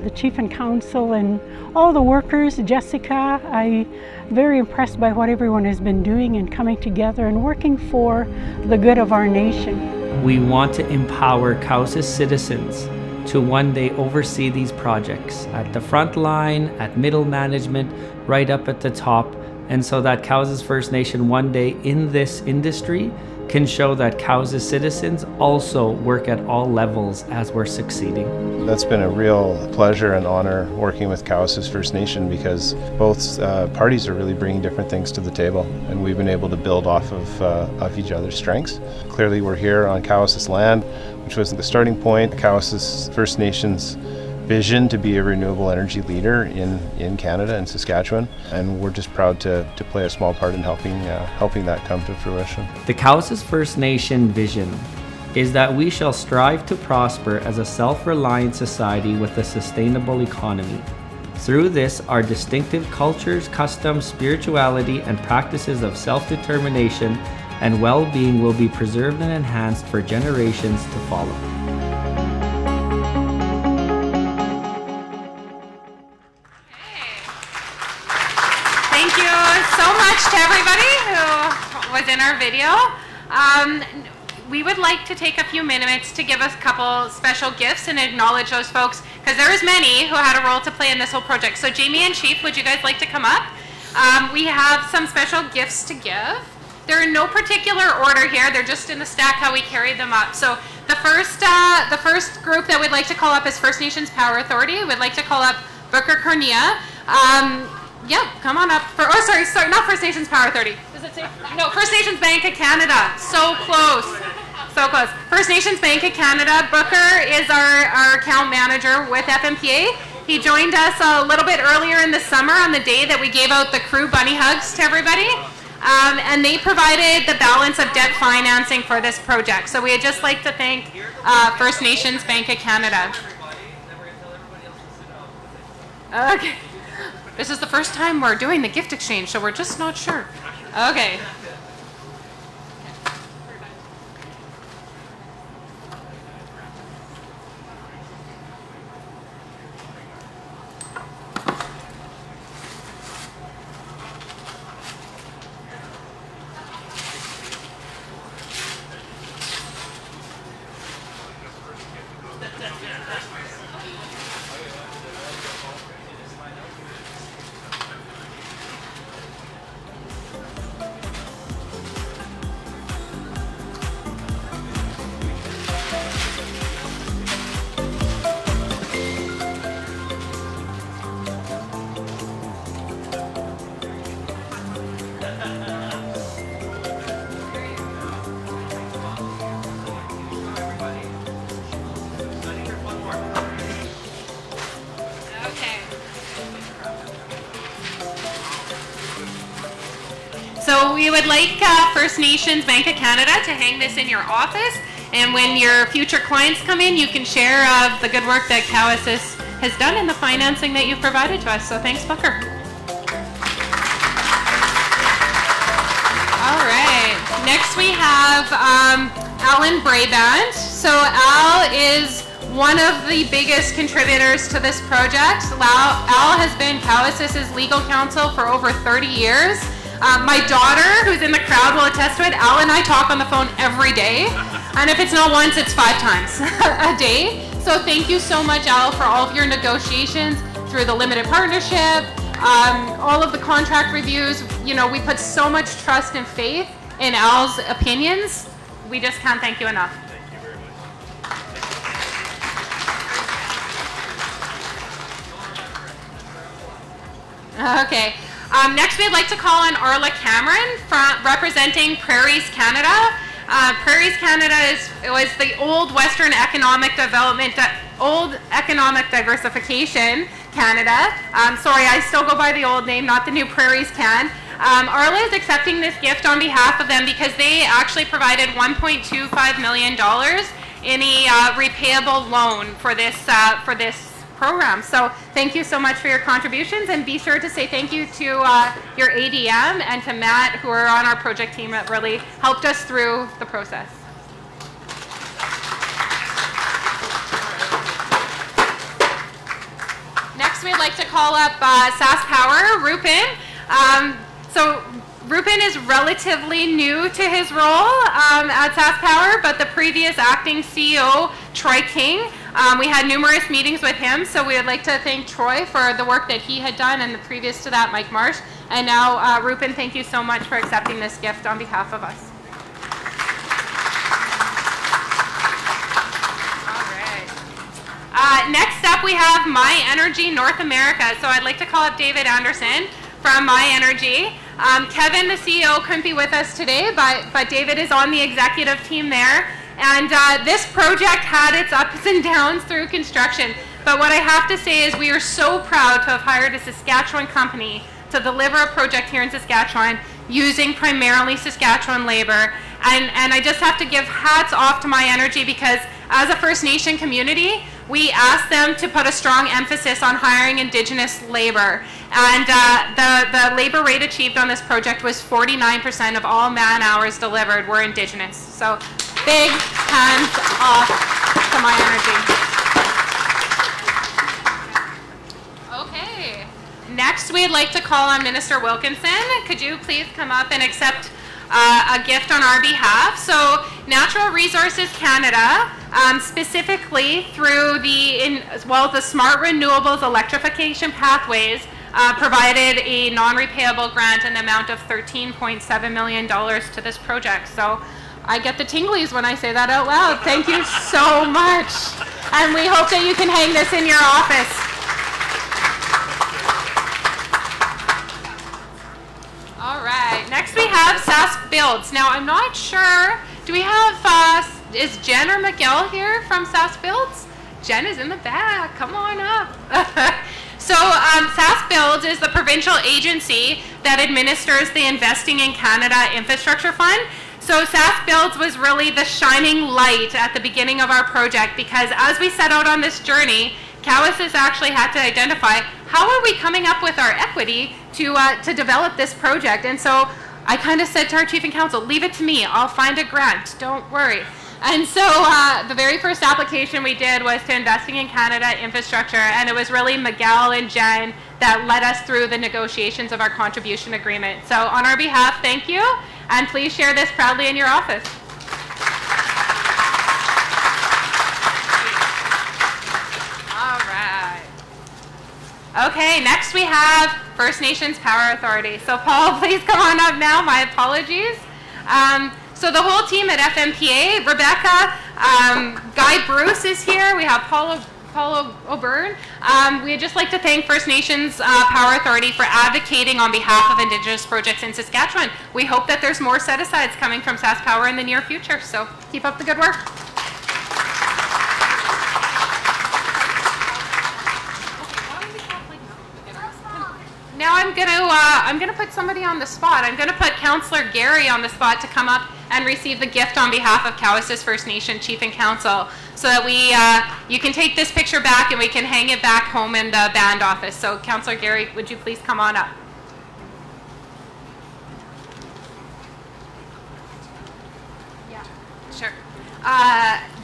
the Chief and Council and all the workers, Jessica. I'm very impressed by what everyone has been doing and coming together and working for the good of our nation. We want to empower Cowessess citizens to one day oversee these projects at the front line, at middle management, right up at the top, and so that Cowessess First Nation one day in this industry can show that Cowessess citizens also work at all levels as we're succeeding. That's been a real pleasure and honor working with Cowessess First Nation because both parties are really bringing different things to the table, and we've been able to build off of each other's strengths. Clearly we're here on Cowessess land, which was the starting point. Cowessess First Nations vision to be a renewable energy leader in Canada and Saskatchewan, and we're just proud to play a small part in helping that come to fruition. The Cowessess First Nation vision is that we shall strive to prosper as a self-reliant society with a sustainable economy. Through this, our distinctive cultures, customs, spirituality, and practices of self-determination and well-being will be preserved and enhanced for generations to follow. Thank you so much to everybody who was in our video. We would like to take a few minutes to give us a couple special gifts and acknowledge those folks, because there is many who had a role to play in this whole project. So Jamie and Chief, would you guys like to come up? We have some special gifts to give. They're in no particular order here. They're just in the stack how we carried them up. So the first group that we'd like to call up is First Nations Power Authority. We'd like to call up Booker Cornea. Yeah, come on up. Sorry, not First Nations Power Authority. Does it say? No, First Nations Bank of Canada. So close. So close. First Nations Bank of Canada. Booker is our account manager with FMPA. He joined us a little bit earlier in the summer on the day that we gave out the crew bunny hugs to everybody. And they provided the balance of debt financing for this project. So we'd just like to thank First Nations Bank of Canada. Okay. This is the first time we're doing the gift exchange, so we're just not sure. Okay. So we would like First Nations Bank of Canada to hang this in your office, and when your future clients come in, you can share the good work that Cowasys has done in the financing that you've provided to us. So thanks, Booker. All right. Next we have Alan Brabant. So Al is one of the biggest contributors to this project. Al has been Cowasys' legal counsel for over 30 years. My daughter, who's in the crowd, will attest to it. Al and I talk on the phone every day, and if it's not once, it's 5 times a day. So thank you so much, Al, for all of your negotiations through the limited partnership, all of the contract reviews. You know, we put so much trust and faith in Al's opinions. We just can't thank you enough. Thank you very much. Okay. Next, we'd like to call on Arla Cameron, representing Prairies Canada. Prairies Canada was the old Western Economic Development, old Economic Diversification Canada. Sorry, I still go by the old name, not the new Prairies Can. Arla is accepting this gift on behalf of them because they actually provided $1.25 million in a repayable loan for this program. So thank you so much for your contributions, and be sure to say thank you to your ADM and to Matt, who are on our project team that really helped us through the process. Next, we'd like to call up SAS Power, Rupin. So Rupin is relatively new to his role at SAS Power, but the previous acting CEO, Troy King, we had numerous meetings with him, so we would like to thank Troy for the work that he had done, and the previous to that, Mike Marsh. And now, Rupin, thank you so much for accepting this gift on behalf of us. All right. Next up, we have My Energy North America. So I'd like to call up David Anderson from My Energy. Kevin, the CEO, couldn't be with us today, but David is on the executive team there. And this project had its ups and downs through construction. But what I have to say is we are so proud to have hired a Saskatchewan company to deliver a project here in Saskatchewan using primarily Saskatchewan labor. And I just have to give hats off to My Energy, because as a First Nation community, we asked them to put a strong emphasis on hiring Indigenous labor. And the labor rate achieved on this project was 49% of all man hours delivered were Indigenous. So big hands off to My Energy. Okay. Next, we'd like to call on Minister Wilkinson. Could you please come up and accept a gift on our behalf? So Natural Resources Canada, specifically through the Smart Renewables Electrification Pathways, provided a non-repayable grant in the amount of $13.7 million to this project. So I get the tinglies when I say that out loud. Thank you so much. And we hope that you can hang this in your office. All right, next we have Sask Builds. Now I'm not sure, do we have, is Jen or Miguel here from Sask Builds? Jen is in the back, come on up. So Sask Builds is the provincial agency that administers the Investing in Canada Infrastructure Fund. So Sask Builds was really the shining light at the beginning of our project, because as we set out on this journey, Cowessess actually had to identify how are we coming up with our equity to develop this project. And so I kind of said to our chief and council, leave it to me, I'll find a grant, don't worry. And so the very first application we did was to Investing in Canada Infrastructure, and it was really Miguel and Jen that led us through the negotiations of our contribution agreement. So on our behalf, thank you, and please share this proudly in your office. All right. Okay, next we have First Nations Power Authority. So Paul, please come on up now, my apologies. So the whole team at FMPA, Rebecca, Guy Bruce is here. We have Paul O'Byrne. We'd just like to thank First Nations Power Authority for advocating on behalf of Indigenous projects in Saskatchewan. We hope that there's more set-asides coming from Sask Power in the near future, so keep up the good work. Now I'm gonna put somebody on the spot. I'm gonna put Councillor Gary on the spot to come up and receive the gift on behalf of Cowessess First Nation Chief and Council, so that you can take this picture back and we can hang it back home in the band office. So Councillor Gary, would you please come on up? Yeah, sure.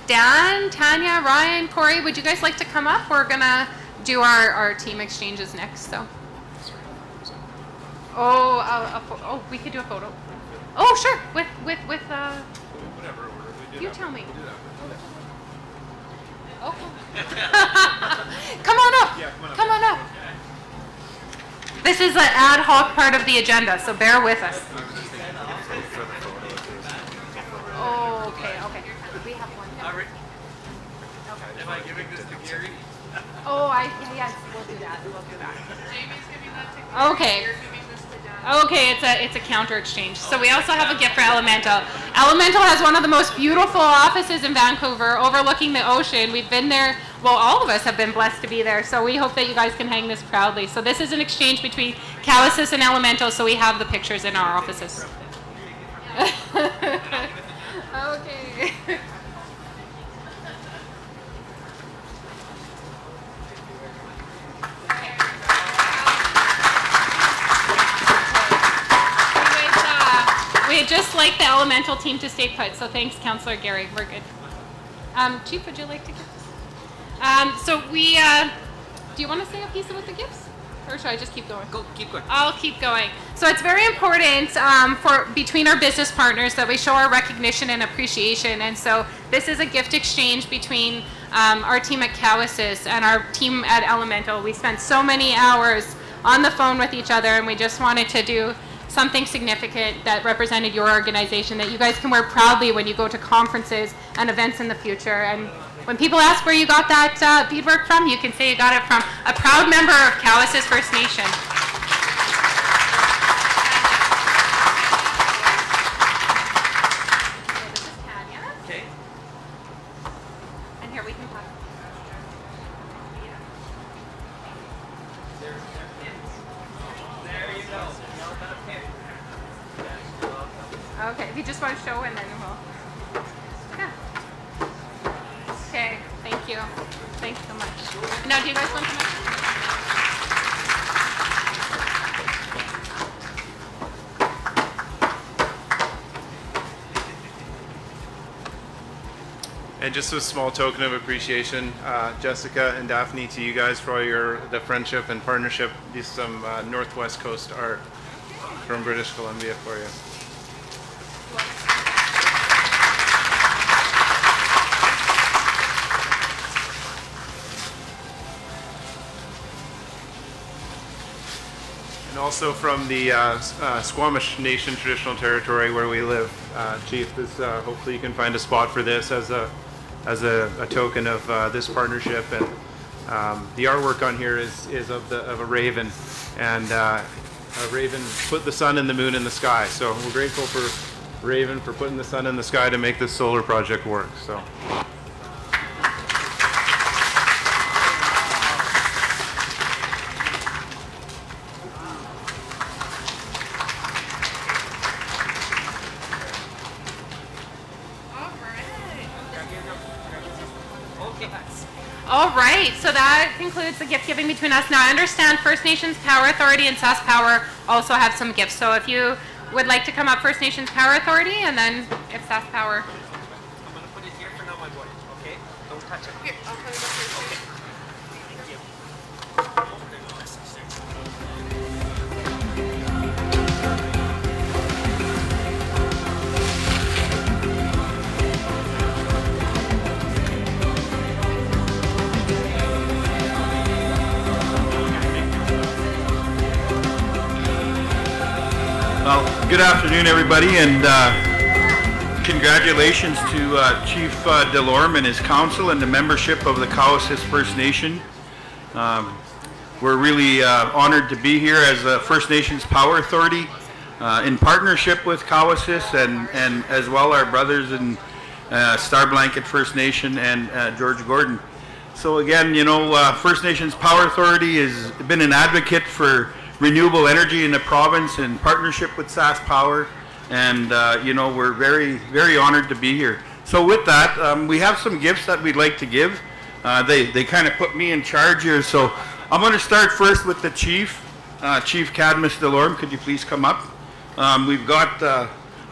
Dan, Tanya, Ryan, Corey, would you guys like to come up? We're gonna do our team exchanges next, so. Oh, we could do a photo. Oh, sure. With Whatever order we do. you tell me. Okay. Come on up. Yeah, come on up. Come on up. This is an ad hoc part of the agenda, so bear with us. Oh, okay. We have one. Am I giving this to Gary? Oh, yes, we'll do that. Jamie's giving that to Gary. Okay. Okay, it's a counter exchange. So we also have a gift for Elemental. Elemental has one of the most beautiful offices in Vancouver, overlooking the ocean. We've been there, well, all of us have been blessed to be there, so we hope that you guys can hang this proudly. So this is an exchange between Cowessess and Elemental, so we have the pictures in our offices. Okay. We'd just like the Elemental team to stay put, so thanks, Councillor Gary. We're good. Chief, would you like to get this? So we, do you want to say a piece about the gifts? Or should I just keep going? Keep going. I'll keep going. So it's very important between our business partners that we show our recognition and appreciation. And so this is a gift exchange between our team at Cowessess and our team at Elemental. We spent so many hours on the phone with each other, and we just wanted to do something significant that represented your organization that you guys can wear proudly when you go to conferences and events in the future. And when people ask where you got that beadwork from, you can say you got it from a proud member of Cowessess First Nation. So this is Tanya. Okay. And here we can talk. There you go. Okay, if you just want to show and then we'll. Yeah. Okay, thank you. Thanks so much. Now, do you guys want to come And just a small token of appreciation, Jessica and Daphne, to you guys for all the friendship and partnership. These some Northwest Coast art from British Columbia for you. And also from the Squamish Nation traditional territory where we live, Chief. This hopefully you can find a spot for this as a token of this partnership. And the artwork on here is of a raven, and a raven put the sun and the moon in the sky. So we're grateful for Raven for putting the sun in the sky to make this solar project work. So. All right, so that concludes the gift giving between us. Now I understand First Nations Power Authority and SAS Power also have some gifts. So if you would like to come up, First Nations Power Authority, and then if SAS Power. I'm going to put it here for now, my boy. Okay? Don't touch it. Here, I'll put it up here. Okay. Thank you. Well, good afternoon, everybody, and congratulations to Chief Delorme and his council and the membership of the Cowessess First Nation. We're really honored to be here as a First Nations Power Authority in partnership with Cowessess and as well our brothers in Star Blanket First Nation and George Gordon. So again, you know, First Nations Power Authority has been an advocate for renewable energy in the province in partnership with SAS Power, and you know, we're very, very honored to be here. So with that, we have some gifts that we'd like to give. They kind of put me in charge here, so I'm going to start first with the Chief, Chief Cadmus Delorme. Could you please come up? We've got a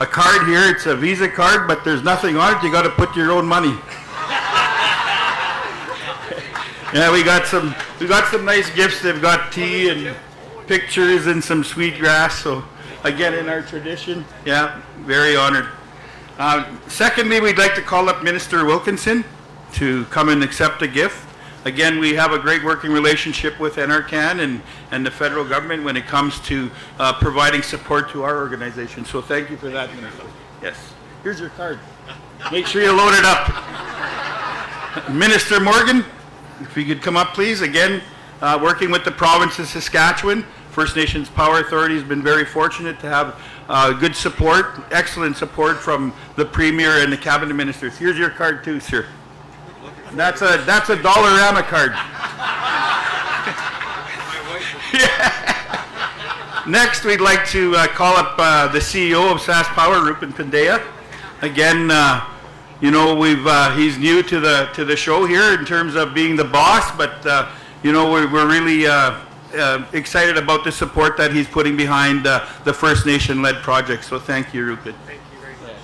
card here. It's a Visa card, but there's nothing on it. You got to put your own money. Yeah, we got some nice gifts. They've got tea and pictures and some sweet grass. So again, in our tradition, yeah, very honored. Secondly, we'd like to call up Minister Wilkinson to come and accept a gift. Again, we have a great working relationship with NRCan and the federal government when it comes to providing support to our organization. So thank you for that, Minister. Yes, here's your card. Make sure you load it up. Minister Morgan, if you could come up, please. Again, working with the province of Saskatchewan, First Nations Power Authority has been very fortunate to have good support, excellent support from the Premier and the Cabinet Ministers. Here's your card too, sir. That's a Dollarama card. Yeah. Next, we'd like to call up the CEO of SAS Power, Rupen Pandya. Again, you know, he's new to the show here in terms of being the boss, but you know, we're really excited about the support that he's putting behind the First Nation-led project. So thank you, Rupen. Thank you very much.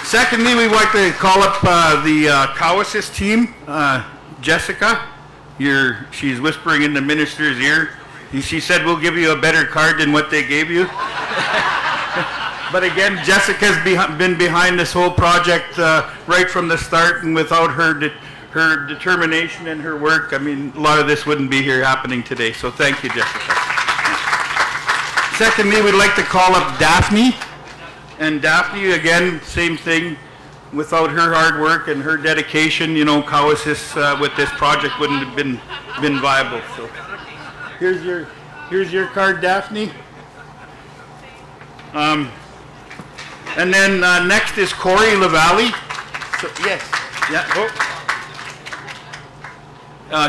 Secondly, we'd like to call up the Cowessess team. Jessica, she's whispering in the minister's ear. She said, we'll give you a better card than what they gave you. But again, Jessica's been behind this whole project right from the start, and without her determination and her work, I mean, a lot of this wouldn't be here happening today. So thank you, Jessica. Secondly, we'd like to call up Daphne. And Daphne, again, same thing. Without her hard work and her dedication, you know, Cowessess with this project wouldn't have been viable. So here's your card, Daphne. And then next is Corey LaValle. So, yes. Yeah. Oh.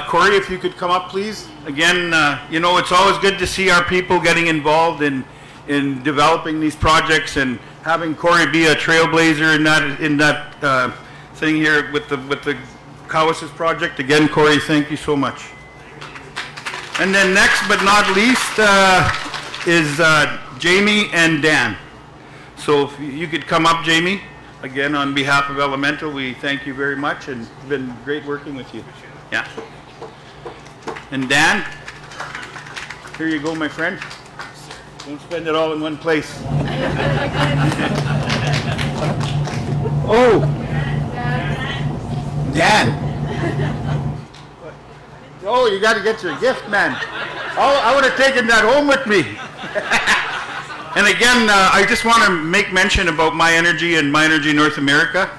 Corey, if you could come up, please. Again, you know, it's always good to see our people getting involved in developing these projects, and having Corey be a trailblazer in that thing here with the Cowessess project. Again, Corey, thank you so much. And then next but not least is Jamie and Dan. So if you could come up, Jamie. again, on behalf of Elemental, we thank you very much, and it's been great working with you. Yeah. And Dan, here you go, my friend. Don't spend it all in one place. Oh, Dan. Oh, you got to get your gift, man. Oh, I would have taken that home with me. And again, I just want to make mention about My Energy and My Energy North America.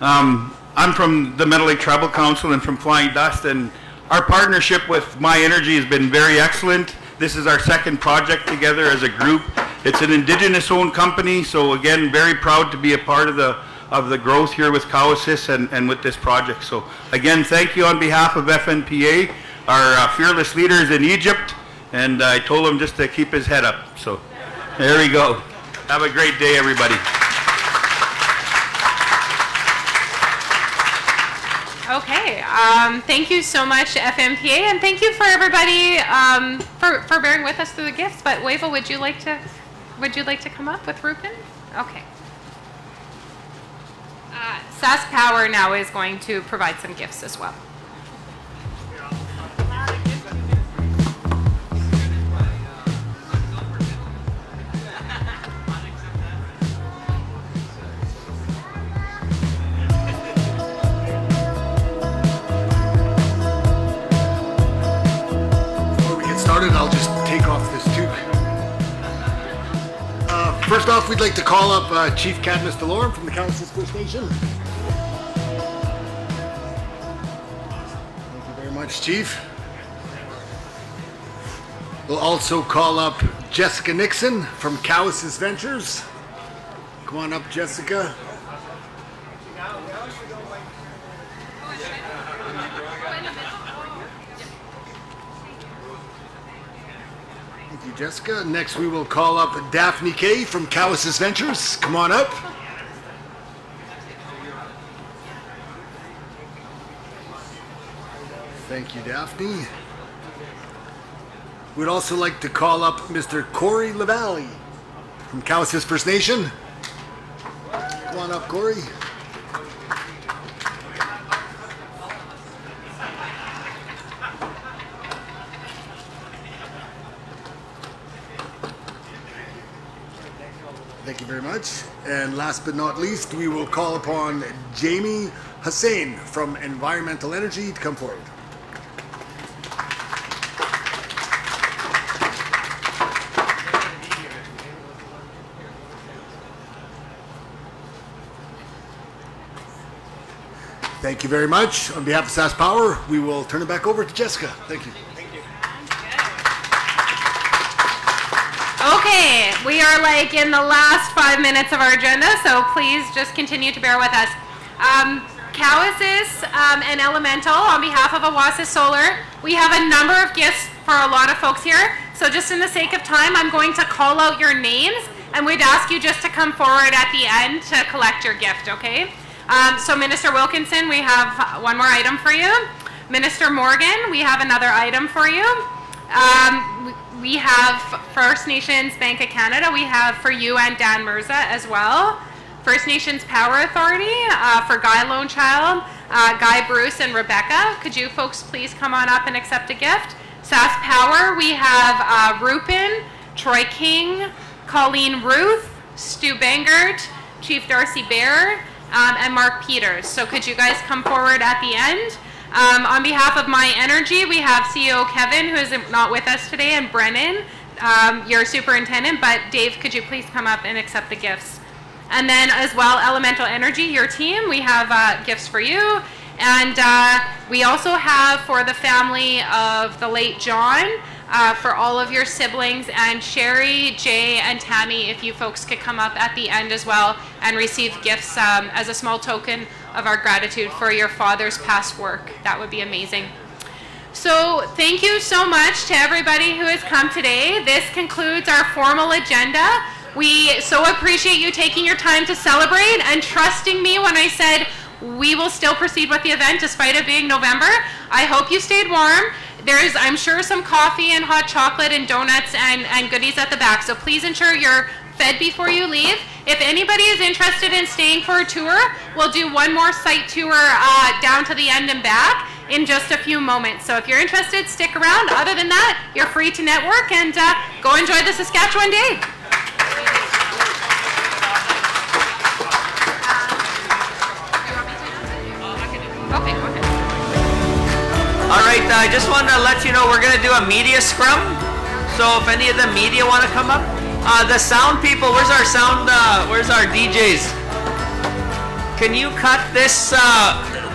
I'm from the Metal Lake Tribal Council and from Flying Dust, and our partnership with My Energy has been very excellent. This is our second project together as a group. It's an Indigenous-owned company, so again, very proud to be a part of the growth here with Cowasys and with this project. So again, thank you on behalf of FNPA. Our fearless leader is in Egypt, and I told him just to keep his head up. So there we go. Have a great day, everybody. Okay, thank you so much, FMPA, and thank you for everybody for bearing with us through the gifts. But Wava, would you like to come up with Rupin? Okay. SAS Power now is going to provide some gifts as well. I'll just take off this toque. First off, we'd like to call up Chief Cadmus Delorme from the Cowasys First Nation. Thank you very much, Chief. We'll also call up Jessica Nixon from Cowasys Ventures. Come on up, Jessica. Thank you, Jessica. Next, we will call up Daphne Kay from Cowasys Ventures. Come on up. Thank you, Daphne. We'd also like to call up Mr. Corey LaValle from Cowasys First Nation. Come on up, Corey. Thank you very much. And last but not least, we will call upon Jamie Hussain from Environmental Energy to come forward. Thank you very much. On behalf of SAS Power, we will turn it back over to Jessica. Thank you. Okay, we are like in the last 5 minutes of our agenda, so please just continue to bear with us. Cowasys and Elemental, on behalf of Oasis Solar, we have a number of gifts for a lot of folks here. So just in the sake of time, I'm going to call out your names, and we'd ask you just to come forward at the end to collect your gift, okay? So Minister Wilkinson, we have one more item for you. Minister Morgan, we have another item for you. We have First Nations Bank of Canada. We have for you and Dan Mirza as well. First Nations Power Authority for Guy Lone Child, Guy Bruce and Rebecca. Could you folks please come on up and accept a gift? SAS Power, we have Rupin, Troy King, Colleen Ruth, Stu Bangert, Chief Darcy Bear, and Mark Peters. So could you guys come forward at the end? On behalf of My Energy, we have CEO Kevin, who is not with us today, and Brennan, your superintendent. But Dave, could you please come up and accept the gifts? And then as well, Elemental Energy, your team, we have gifts for you. And we also have for the family of the late John, for all of your siblings, and Sherry, Jay, and Tammy, if you folks could come up at the end as well and receive gifts as a small token of our gratitude for your father's past work. That would be amazing. So thank you so much to everybody who has come today. This concludes our formal agenda. We so appreciate you taking your time to celebrate and trusting me when I said we will still proceed with the event despite it being November. I hope you stayed warm. There is, I'm sure, some coffee and hot chocolate and donuts and goodies at the back. So please ensure you're fed before you leave. If anybody is interested in staying for a tour, we'll do one more site tour down to the end and back in just a few moments. So if you're interested, stick around. Other than that, you're free to network and go enjoy the Saskatchewan Day. Okay, go ahead. All right, I just want to let you know we're going to do a media scrum. So if any of the media want to come up, the sound people, where's our sound? Where's our DJs? Can you cut this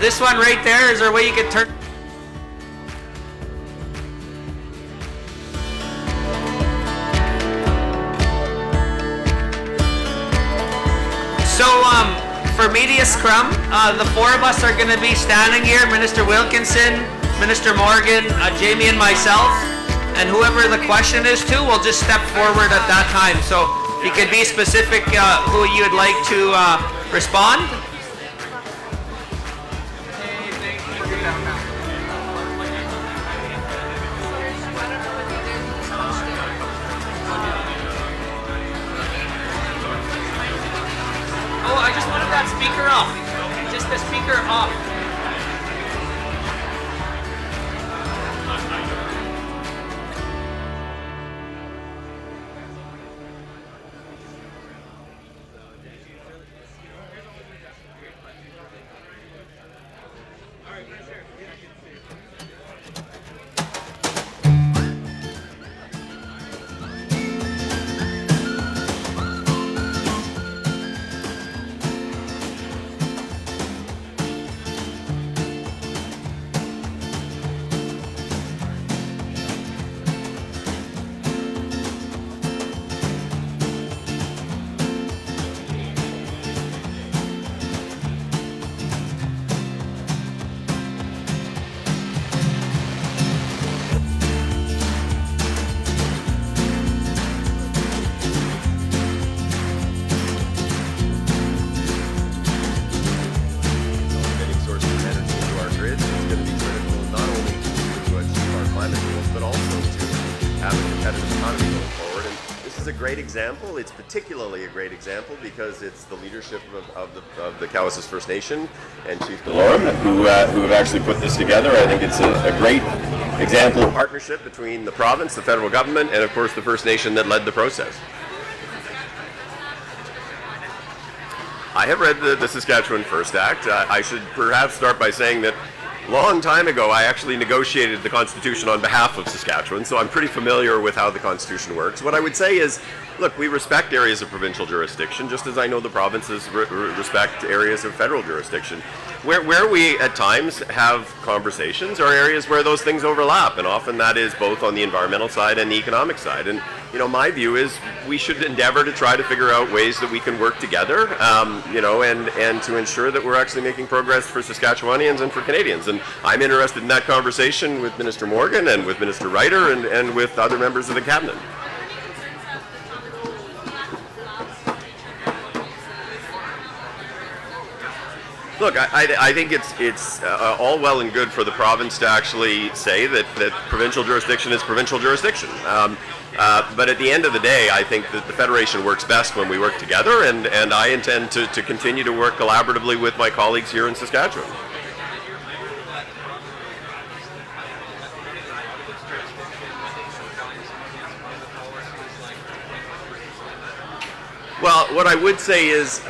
this one right there? Is there a way you could turn? So for media scrum, the four of us are going to be standing here: Minister Wilkinson, Minister Morgan, Jamie, and myself. And whoever the question is to, will just step forward at that time. So you could be specific who you'd like to respond. Oh, I just wanted that speaker off. Just the speaker off. Example. It's particularly a great example because it's the leadership of the Cowessess First Nation and Chief DeLorme who have actually put this together. I think it's a great example of partnership between the province, the federal government, and of course the First Nation that led the process. I have read the Saskatchewan First Act. I should perhaps start by saying that long time ago, I actually negotiated the Constitution on behalf of Saskatchewan, so I'm pretty familiar with how the Constitution works. What I would say is, look, we respect areas of provincial jurisdiction, just as I know the provinces respect areas of federal jurisdiction. Where we at times have conversations are areas where those things overlap, and often that is both on the environmental side and the economic side. And you know, my view is we should endeavor to try to figure out ways that we can work together, you know, and to ensure that we're actually making progress for Saskatchewanians and for Canadians. And I'm interested in that conversation with Minister Morgan and with Minister Ryder and with other members of the cabinet. Look, I think it's all well and good for the province to actually say that provincial jurisdiction is provincial jurisdiction. But at the end of the day, I think that the Federation works best when we work together, and I intend to continue to work collaboratively with my colleagues here in Saskatchewan. Well, what I would say is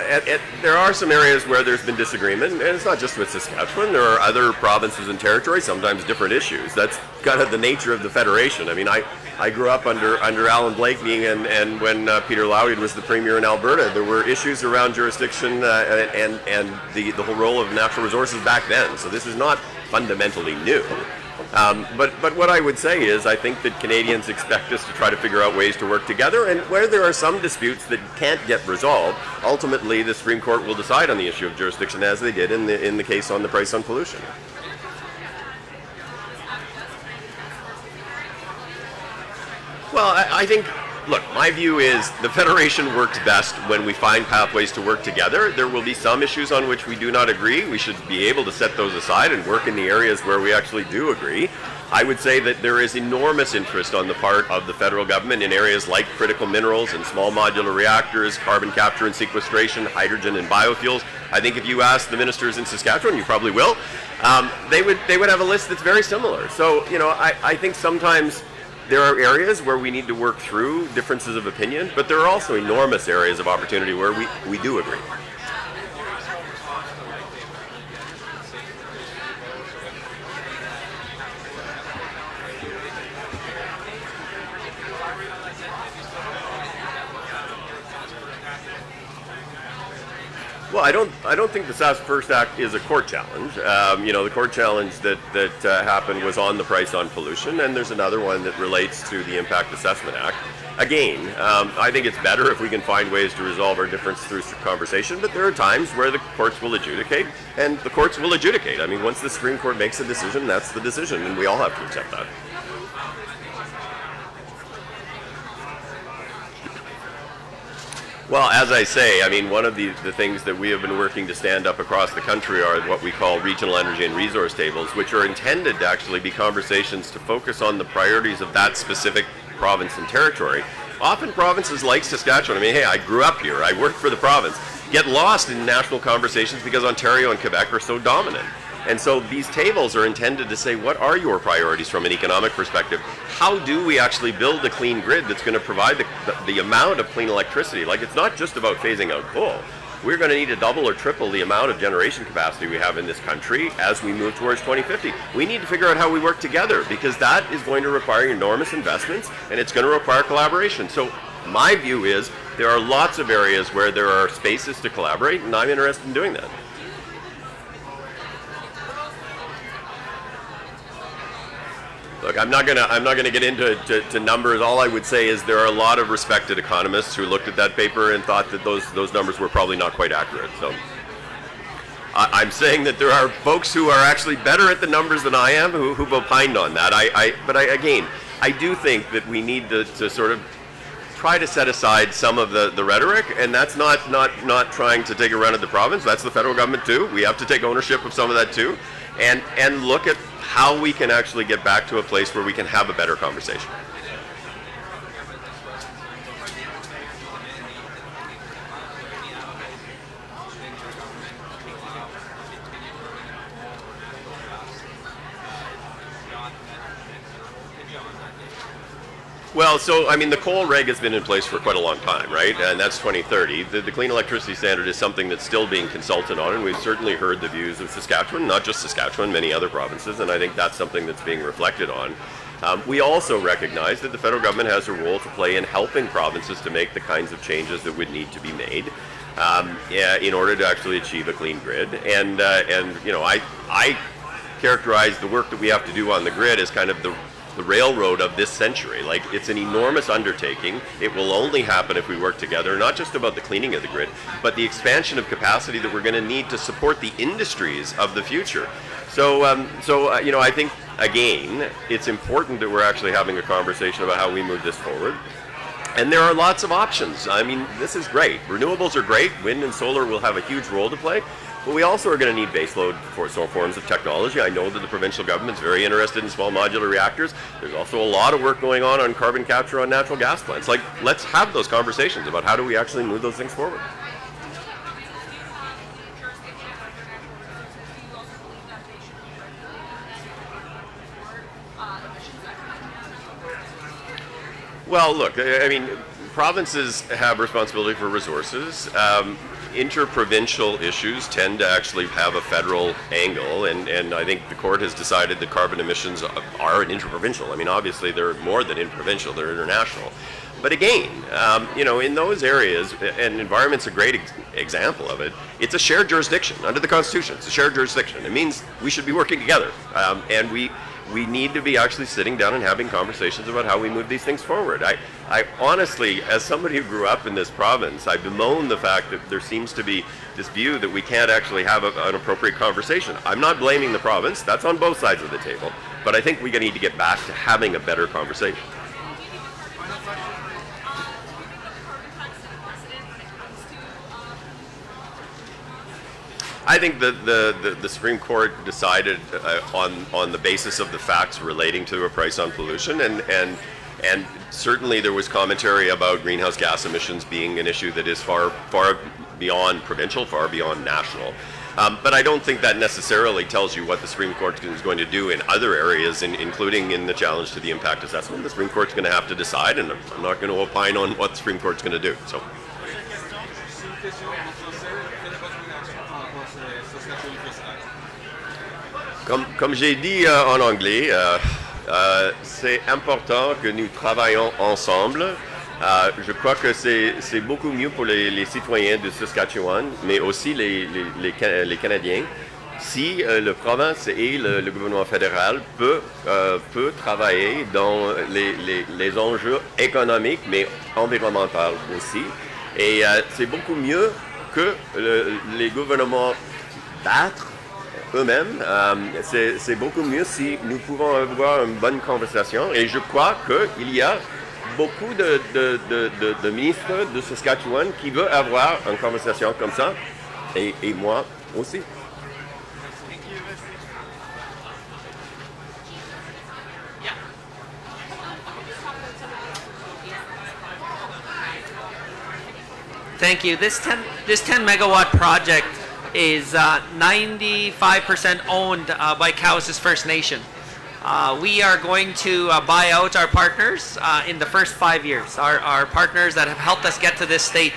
there are some areas where there's been disagreement, and it's not just with Saskatchewan. There are other provinces and territories, sometimes different issues. That's kind of the nature of the Federation. I mean, I grew up under Alan Blakeney, and when Peter Lougheed was the Premier in Alberta, there were issues around jurisdiction and the whole role of natural resources back then. So this is not fundamentally new. But what I would say is I think that Canadians expect us to try to figure out ways to work together, and where there are some disputes that can't get resolved, ultimately the Supreme Court will decide on the issue of jurisdiction, as they did in the case on the price on pollution. Well, I think look, my view is the Federation works best when we find pathways to work together. There will be some issues on which we do not agree. We should be able to set those aside and work in the areas where we actually do agree. I would say that there is enormous interest on the part of the federal government in areas like critical minerals and small modular reactors, carbon capture and sequestration, hydrogen and biofuels. I think if you ask the ministers in Saskatchewan, you probably will, they would have a list that's very similar. So, you know, I think sometimes there are areas where we need to work through differences of opinion, but there are also enormous areas of opportunity where we do agree. Well, I don't think the SAS First Act is a court challenge. You know, the court challenge that happened was on the price on pollution, and there's another one that relates to the Impact Assessment Act. Again, I think it's better if we can find ways to resolve our difference through conversation, but there are times where the courts will adjudicate, and the courts will adjudicate. I mean, once the Supreme Court makes a decision, that's the decision, and we all have to accept that. Well, as I say, I mean, one of the things that we have been working to stand up across the country are what we call regional energy and resource tables, which are intended to actually be conversations to focus on the priorities of that specific province and territory. Often provinces like Saskatchewan, I mean, hey, I grew up here, I worked for the province, get lost in national conversations because Ontario and Quebec are so dominant. And so these tables are intended to say, what are your priorities from an economic perspective? How do we actually build a clean grid that's going to provide the amount of clean electricity? Like, it's not just about phasing out coal. We're going to need to double or triple the amount of generation capacity we have in this country as we move towards 2050. We need to figure out how we work together, because that is going to require enormous investments, and it's going to require collaboration. So my view is there are lots of areas where there are spaces to collaborate, and I'm interested in doing that. Look, I'm not gonna get into numbers. All I would say is there are a lot of respected economists who looked at that paper and thought that those numbers were probably not quite accurate. So I'm saying that there are folks who are actually better at the numbers than I am who've opined on that. But I do think that we need to sort of try to set aside some of the rhetoric, and that's not trying to take a run at the province. That's the federal government too. We have to take ownership of some of that too, and look at how we can actually get back to a place where we can have a better conversation. Well, so, I mean, the coal reg has been in place for quite a long time, right? And that's 2030. The Clean Electricity Standard is something that's still being consulted on, and we've certainly heard the views of Saskatchewan, not just Saskatchewan, many other provinces, and I think that's something that's being reflected on. We also recognize that the federal government has a role to play in helping provinces to make the kinds of changes that would need to be made in order to actually achieve a clean grid. And you know, I characterize the work that we have to do on the grid as kind of the railroad of this century. Like, it's an enormous undertaking. It will only happen if we work together, not just about the cleaning of the grid, but the expansion of capacity that we're going to need to support the industries of the future. So, you know, I think, again, it's important that we're actually having a conversation about how we move this forward. And there are lots of options. I mean, this is great. Renewables are great. Wind and solar will have a huge role to play. But we also are going to need baseload for some forms of technology. I know that the provincial government's very interested in small modular reactors. There's also a lot of work going on carbon capture on natural gas plants. Like, let's have those conversations about how do we actually move those things forward. Well, look, I mean, provinces have responsibility for resources. Interprovincial issues tend to actually have a federal angle, and I think the court has decided that carbon emissions are interprovincial. I mean, obviously they're more than interprovincial, they're international. But again, you know, in those areas, and environment's a great example of it, it's a shared jurisdiction. Under the Constitution, it's a shared jurisdiction. It means we should be working together, and we need to be actually sitting down and having conversations about how we move these things forward. I honestly, as somebody who grew up in this province, I bemoan the fact that there seems to be this view that we can't actually have an appropriate conversation. I'm not blaming the province, that's on both sides of the table, but I think we need to get back to having a better conversation. I think that the Supreme Court decided on the basis of the facts relating to a price on pollution, and certainly there was commentary about greenhouse gas emissions being an issue that is far beyond provincial, far beyond national. But I don't think that necessarily tells you what the Supreme Court is going to do in other areas, including in the challenge to the impact assessment. The Supreme Court's going to have to decide, and I'm not going to opine on what the Supreme Court's going to do. So. Comme j'ai dit en anglais, c'est important que nous travaillons ensemble. Je crois que c'est beaucoup mieux pour les citoyens de Saskatchewan, mais aussi les Canadiens, si la province et le gouvernement fédéral peut travailler dans les enjeux économiques, mais environnementaux aussi. Et c'est beaucoup mieux que les gouvernements battent eux-mêmes. C'est beaucoup mieux si nous pouvons avoir une bonne conversation. Et je crois qu'il y a beaucoup de ministres de Saskatchewan qui veulent avoir une conversation comme ça. Et moi aussi. Thank you. This 10 megawatt project is 95% owned by Cowessess First Nation. We are going to buy out our partners in the first 5 years, our partners that have helped us get to this state.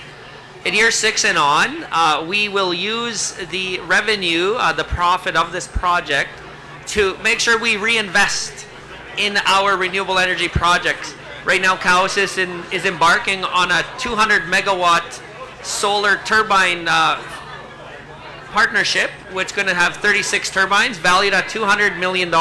In year 6 and on, we will use the revenue, the profit of this project, to make sure we reinvest in our renewable energy projects. Right now, Cowessess is embarking on a 200 megawatt solar turbine partnership, which is going to have 36 turbines valued at $200 million.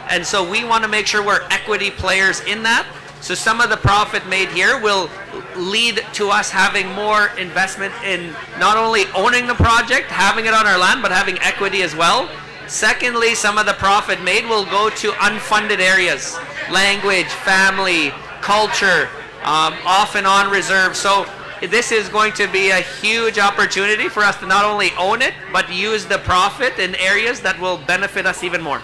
And so we want to make sure we're equity players in that. So some of the profit made here will lead to us having more investment in not only owning the project, having it on our land, but having equity as well. Secondly, some of the profit made will go to unfunded areas, language, family, culture, off and on reserve. So this is going to be a huge opportunity for us to not only own it, but use the profit in areas that will benefit us even more.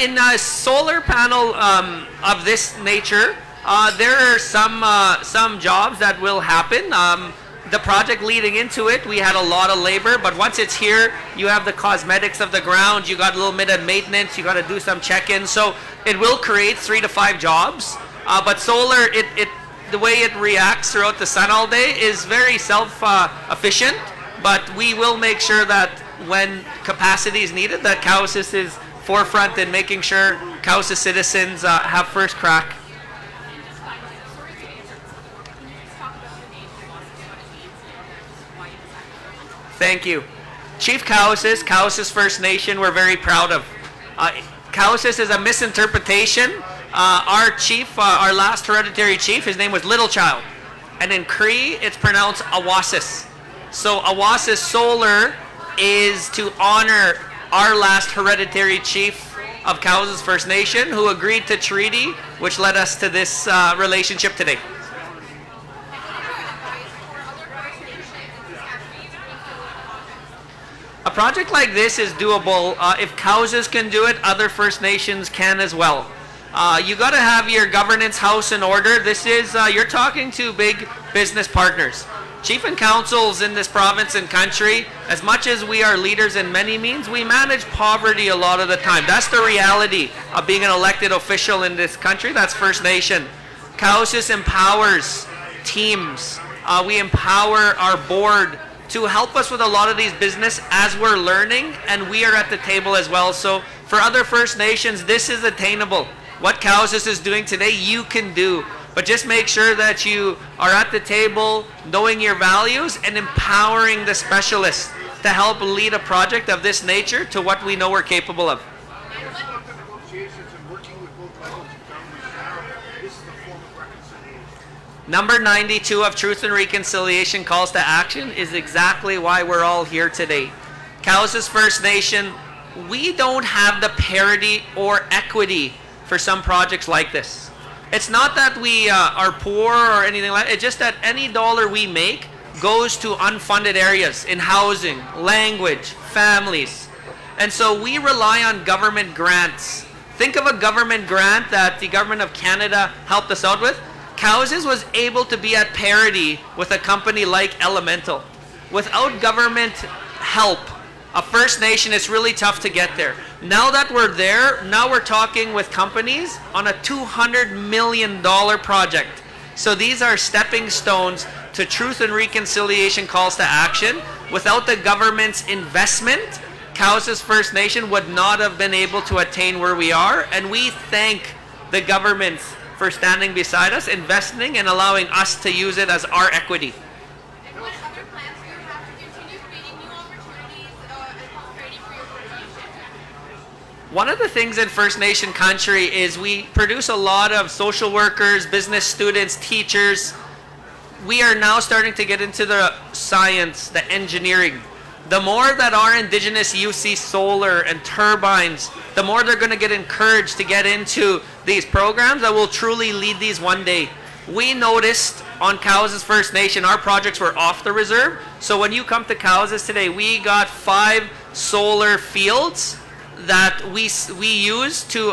In a solar panel of this nature, there are some jobs that will happen. The project leading into it, we had a lot of labor, but once it's here, you have the cosmetics of the ground, you got a little bit of maintenance, you got to do some check-ins, so it will create 3 to 5 jobs. But solar, the way it reacts throughout the sun all day is very self-efficient, but we will make sure that when capacity is needed, that Cowessess is forefront in making sure Cowessess citizens have first crack. Thank you. Chief Cowessess, Cowessess First Nation, we're very proud of. Cowessess is a misinterpretation. Our chief, our last hereditary chief, his name was Little Child. And in Cree, it's pronounced Awassis. So Awassis Solar is to honor our last hereditary chief of Cowessess First Nation who agreed to treaty, which led us to this relationship today. A project like this is doable. If Cowessess can do it, other First Nations can as well. You got to have your governance house in order. This is, you're talking to big business partners. Chief and councils in this province and country, as much as we are leaders in many means, we manage poverty a lot of the time. That's the reality of being an elected official in this country. That's First Nation. Cowessess empowers teams. We empower our board to help us with a lot of these business as we're learning, and we are at the table as well. So for other First Nations, this is attainable. What Cowessess is doing today, you can do. But just make sure that you are at the table, knowing your values, and empowering the specialists to help lead a project of this nature to what we know we're capable of. Number 92 of Truth and Reconciliation Calls to Action is exactly why we're all here today. Cowessess First Nation, we don't have the parity or equity for some projects like this. It's not that we are poor or anything like that. It's just that any dollar we make goes to unfunded areas in housing, language, families. And so we rely on government grants. Think of a government grant that the Government of Canada helped us out with. Cowses was able to be at parity with a company like Elemental. Without government help, a First Nation, it's really tough to get there. Now that we're there, now we're talking with companies on a $200 million project. So these are stepping stones to truth and reconciliation calls to action. Without the government's investment, Cowces First Nation would not have been able to attain where we are, and we thank the government for standing beside us, investing, and allowing us to use it as our equity. And what other plans do you have to continue creating new opportunities and prosperity for your First Nation? One of the things in First Nation country is we produce a lot of social workers, business students, teachers. We are now starting to get into the science, the engineering. The more that our Indigenous youth see solar and turbines, the more they're going to get encouraged to get into these programs that will truly lead these one day. We noticed on Cowces First Nation, our projects were off the reserve. So when you come to Cowces today, we got 5 solar fields that we use to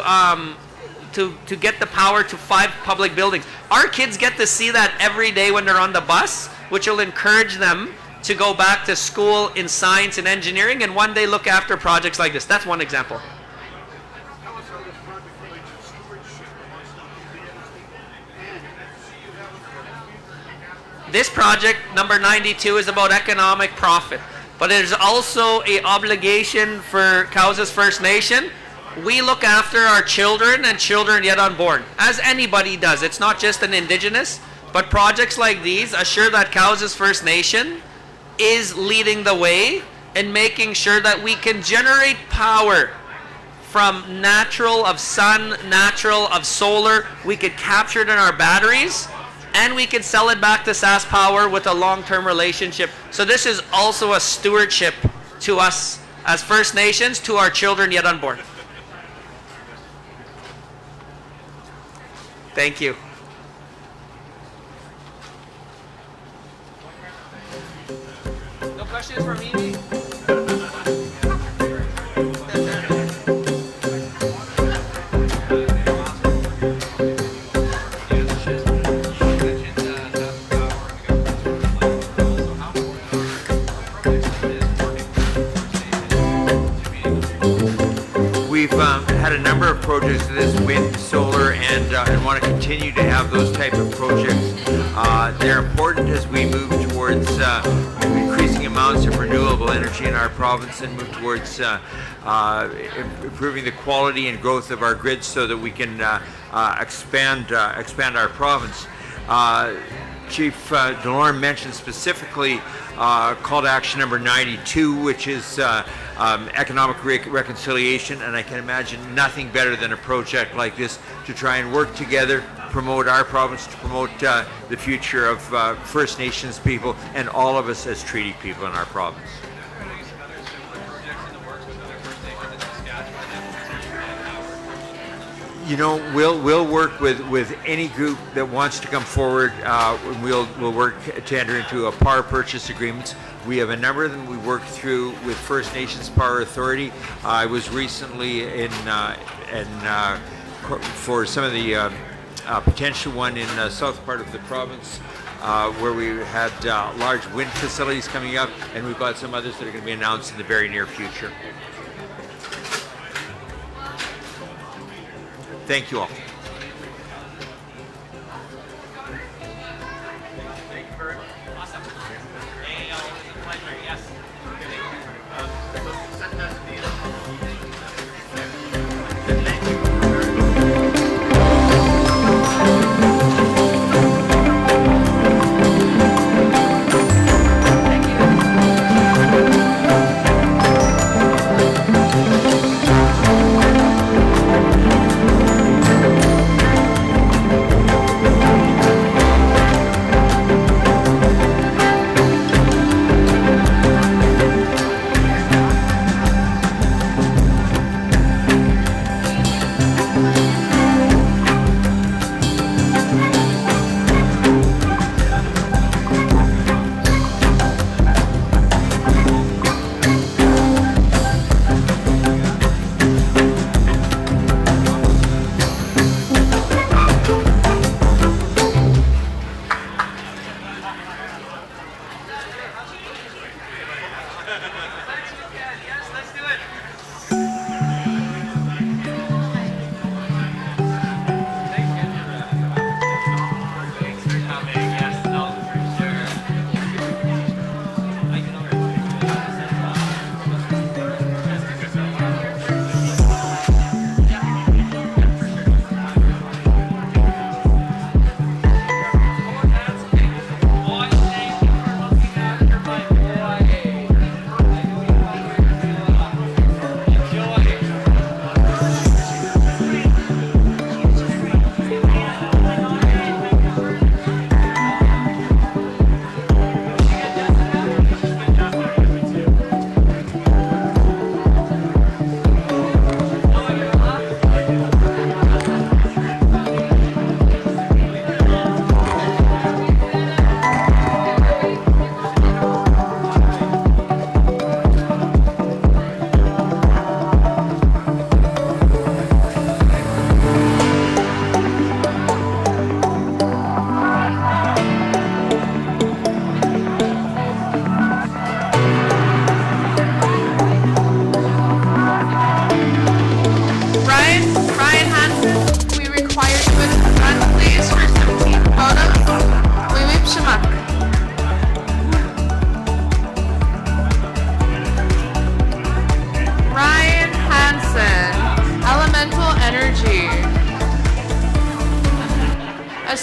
get the power to 5 public buildings. Our kids get to see that every day when they're on the bus, which will encourage them to go back to school in science and engineering and one day look after projects like this. That's one example. This project, number 92, is about economic profit, but it is also an obligation for Cowces First Nation. We look after our children and children yet unborn, as anybody does. It's not just an Indigenous, but projects like these assure that Cowces First Nation is leading the way and making sure that we can generate power from natural of sun, natural of solar. We could capture it in our batteries and we can sell it back to SAS Power with a long-term relationship. So this is also a stewardship to us as First Nations, to our children yet unborn. Thank you. No questions for Mimi? We've had a number of projects in this wind, solar, and want to continue to have those type of projects. They're important as we move towards increasing amounts of renewable energy in our province and move towards improving the quality and growth of our grids so that we can expand our province. Chief Delorme mentioned specifically call to action number 92, which is economic reconciliation, and I can imagine nothing better than a project like this to try and work together, promote our province, to promote the future of First Nations people and all of us as treaty people in our province. You know, we'll work with any group that wants to come forward. We'll work to enter into a power purchase agreements. We have a number of them we work through with First Nations Power Authority. I was recently for some of the potential one in the south part of the province where we had large wind facilities coming up, and we've got some others that are going to be announced in the very near future. Thank you all. Thank you very much. Awesome. Hey, it was a pleasure. Yes. Thank you.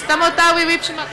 Estamos tawi wip shimak.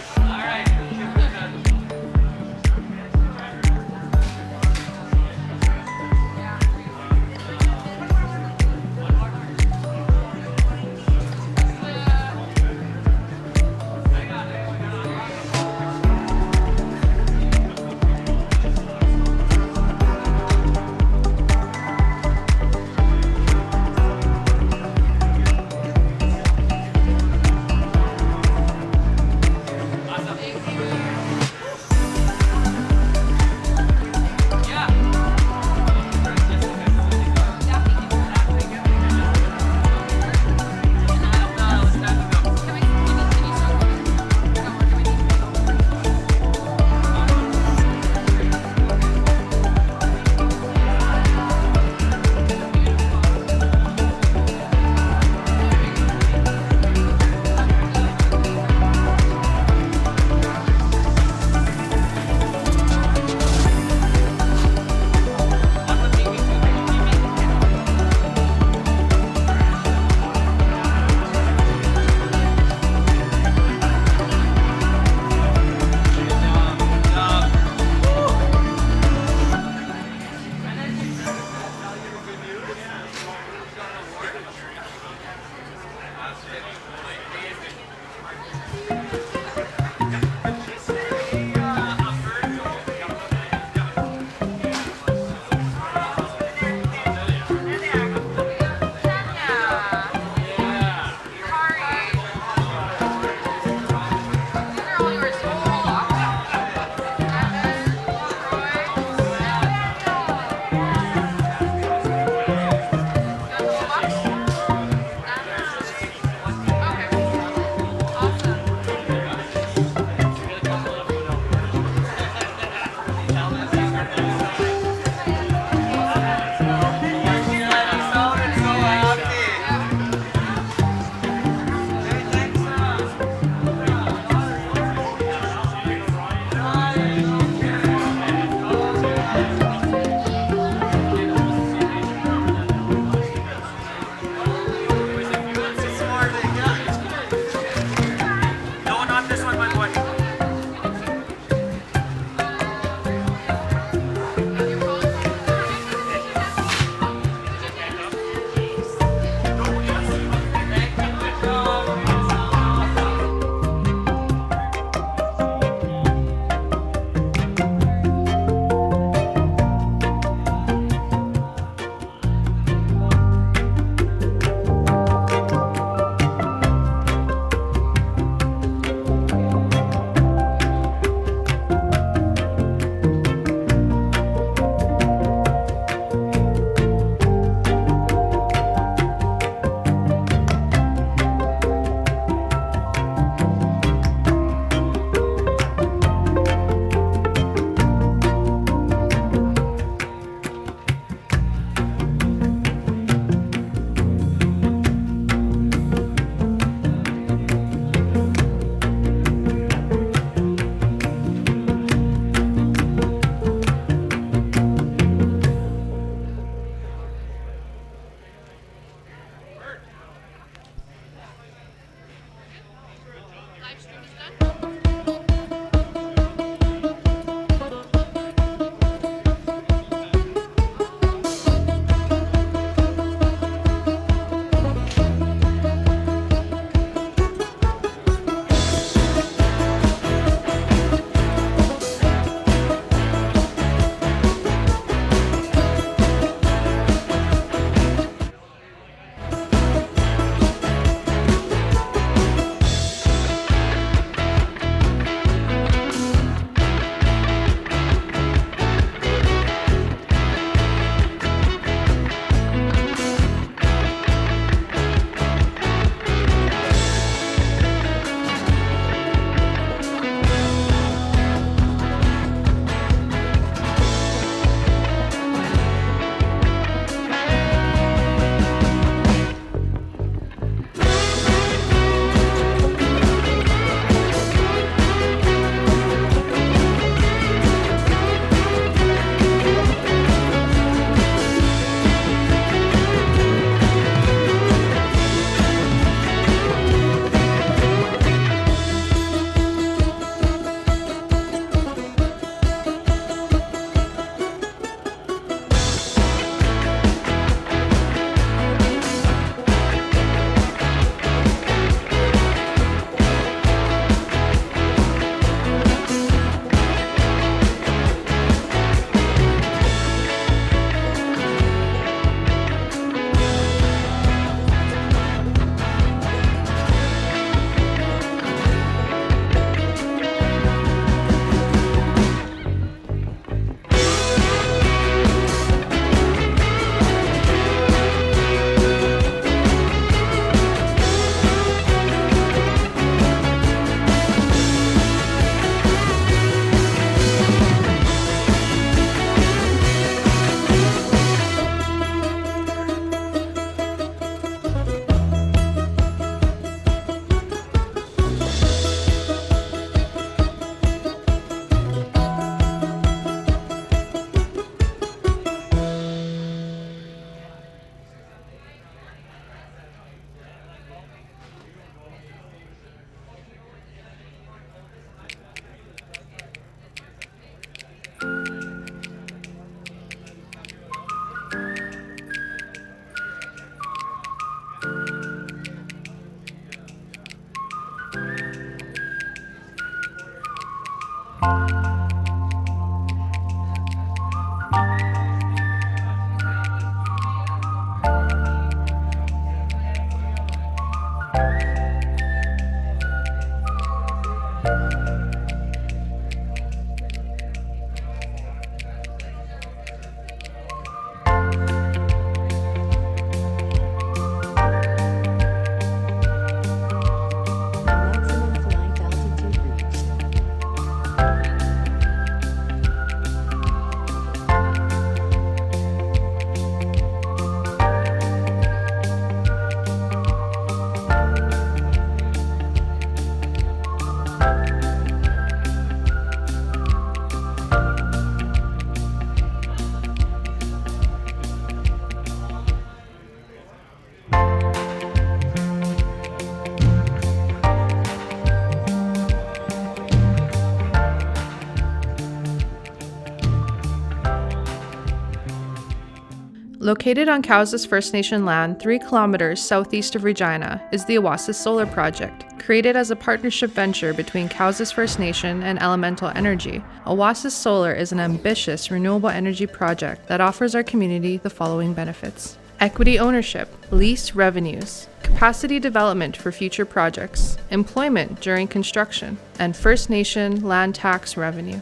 Located on Cowessess First Nation land 3 kilometers southeast of Regina is the Oasis Solar Project. Created as a partnership venture between Cowessess First Nation and Elemental Energy, Oasis Solar is an ambitious renewable energy project that offers our community the following benefits: equity ownership, lease revenues, capacity development for future projects, employment during construction, and First Nation land tax revenue.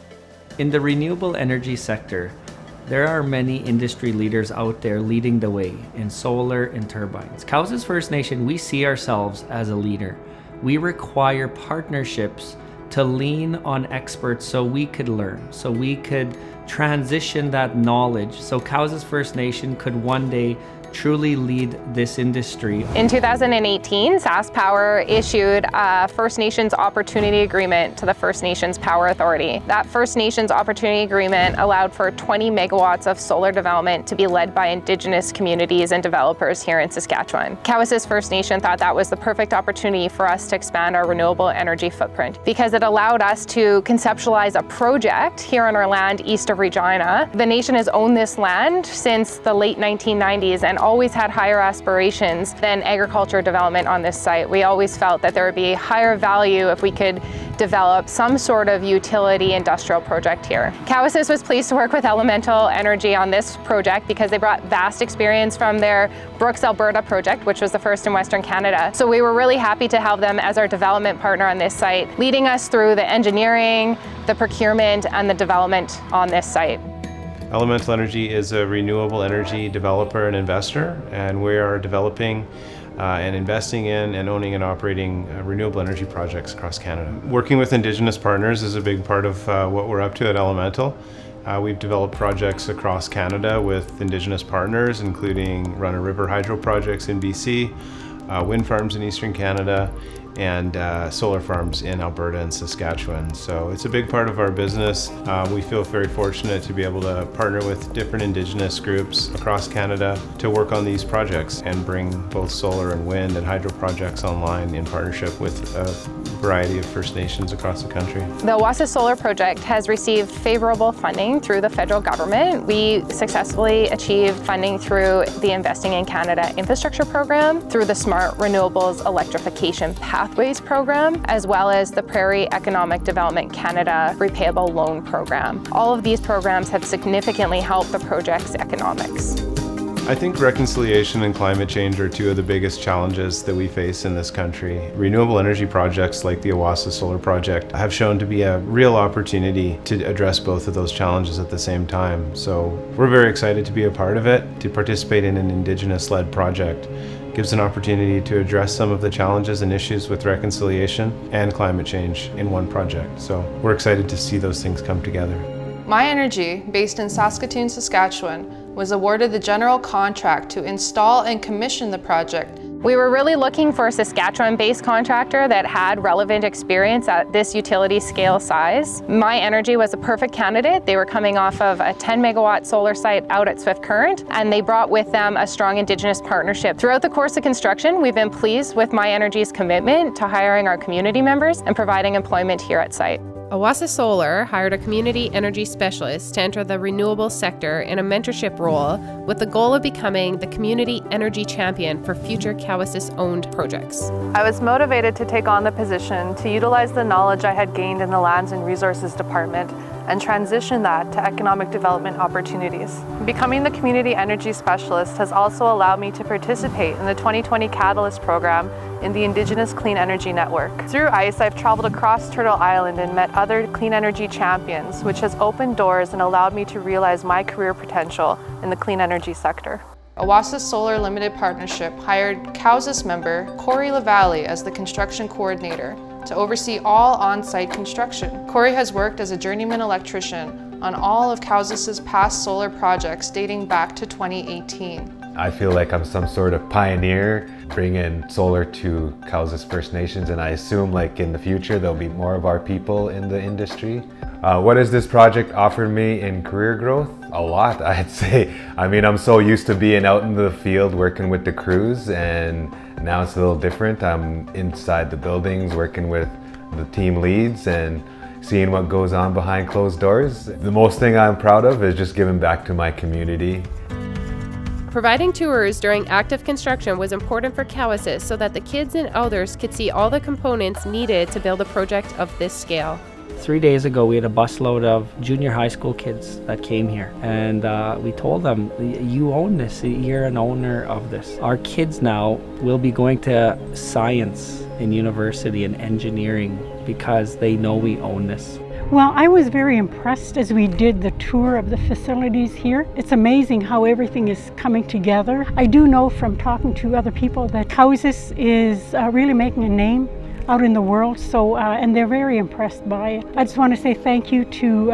In the renewable energy sector, there are many industry leaders out there leading the way in solar and turbines. Cowessess First Nation, we see ourselves as a leader. We require partnerships to lean on experts so we could learn, so we could transition that knowledge, so Cowessess First Nation could one day truly lead this industry. In 2018, SaskPower issued a First Nations Opportunity Agreement to the First Nations Power Authority. That First Nations Opportunity Agreement allowed for 20 megawatts of solar development to be led by Indigenous communities and developers here in Saskatchewan. Cowessess First Nation thought that was the perfect opportunity for us to expand our renewable energy footprint because it allowed us to conceptualize a project here on our land east of Regina. The nation has owned this land since the late 1990s and always had higher aspirations than agriculture development on this site. We always felt that there would be higher value if we could develop some sort of utility industrial project here. Cowessess was pleased to work with Elemental Energy on this project because they brought vast experience from their Brooks, Alberta project, which was the first in Western Canada. So we were really happy to have them as our development partner on this site, leading us through the engineering, the procurement, and the development on this site. Elemental Energy is a renewable energy developer and investor, and we are developing and investing in and owning and operating renewable energy projects across Canada. Working with Indigenous partners is a big part of what we're up to at Elemental. We've developed projects across Canada with Indigenous partners, including run-of-river hydro projects in BC, wind farms in Eastern Canada, and solar farms in Alberta and Saskatchewan. So it's a big part of our business. We feel very fortunate to be able to partner with different Indigenous groups across Canada to work on these projects and bring both solar and wind and hydro projects online in partnership with a variety of First Nations across the country. The Oasis Solar Project has received favorable funding through the federal government. We successfully achieved funding through the Investing in Canada Infrastructure Program, through the Smart Renewables Electrification Pathways Program, as well as the Prairie Economic Development Canada Repayable Loan Program. All of these programs have significantly helped the project's economics. I think reconciliation and climate change are two of the biggest challenges that we face in this country. Renewable energy projects like the Oasis Solar Project have shown to be a real opportunity to address both of those challenges at the same time. So we're very excited to be a part of it, to participate in an Indigenous-led project. It gives an opportunity to address some of the challenges and issues with reconciliation and climate change in one project. So we're excited to see those things come together. My Energy, based in Saskatoon, Saskatchewan, was awarded the general contract to install and commission the project. We were really looking for a Saskatchewan-based contractor that had relevant experience at this utility scale size. My Energy was a perfect candidate. They were coming off of a 10 megawatt solar site out at Swift Current, and they brought with them a strong Indigenous partnership. Throughout the course of construction, we've been pleased with My Energy's commitment to hiring our community members and providing employment here at site. Oasis Solar hired a community energy specialist to enter the renewable sector in a mentorship role with the goal of becoming the community energy champion for future Cowessess-owned projects. I was motivated to take on the position to utilize the knowledge I had gained in the Lands and Resources Department and transition that to economic development opportunities. Becoming the community energy specialist has also allowed me to participate in the 2020 Catalyst program in the Indigenous Clean Energy Network. Through ICE, I've traveled across Turtle Island and met other clean energy champions, which has opened doors and allowed me to realize my career potential in the clean energy sector. Oasis Solar Limited Partnership hired Cowessess member Corey LaValle as the construction coordinator to oversee all on-site construction. Corey has worked as a journeyman electrician on all of Cowessess's past solar projects dating back to 2018. I feel like I'm some sort of pioneer bringing solar to Cowessess First Nations, and I assume like in the future there'll be more of our people in the industry. What has this project offered me in career growth? A lot, I'd say. I mean, I'm so used to being out in the field working with the crews, and now it's a little different. I'm inside the buildings working with the team leads and seeing what goes on behind closed doors. The most thing I'm proud of is just giving back to my community. Providing tours during active construction was important for Cowessess so that the kids and elders could see all the components needed to build a project of this scale. 3 days ago, we had a busload of junior high school kids that came here, and we told them, you own this, you're an owner of this. Our kids now will be going to science in university and engineering because they know we own this. Well, I was very impressed as we did the tour of the facilities here. It's amazing how everything is coming together. I do know from talking to other people that Cowessess is really making a name out in the world, so and they're very impressed by it. I just want to say thank you to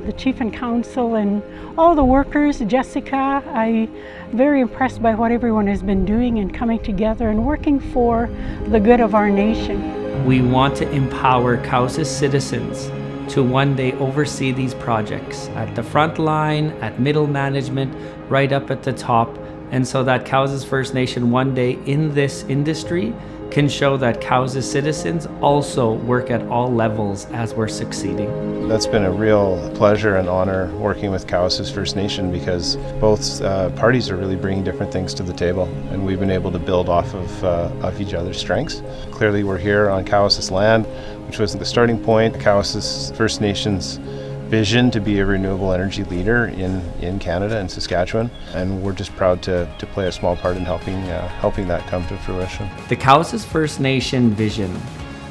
the Chief and Council and all the workers, Jessica. I'm very impressed by what everyone has been doing and coming together and working for the good of our nation. We want to empower Cowessess citizens to one day oversee these projects at the front line, at middle management, right up at the top, and so that Cowessess First Nation one day in this industry can show that Cowessess citizens also work at all levels as we're succeeding. That's been a real pleasure and honor working with Cowessess First Nation because both parties are really bringing different things to the table, and we've been able to build off of each other's strengths. Clearly we're here on Cowessess land, which was the starting point. Cowessess First Nation's vision to be a renewable energy leader in Canada and Saskatchewan, and we're just proud to play a small part in helping that come to fruition. The Cowessess First Nation vision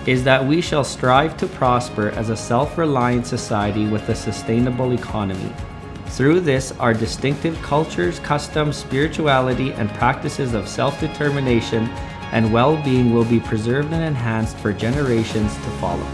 is that we shall strive to prosper as a self-reliant society with a sustainable economy. Through this, our distinctive cultures, customs, spirituality, and practices of self-determination and well-being will be preserved and enhanced for generations to follow.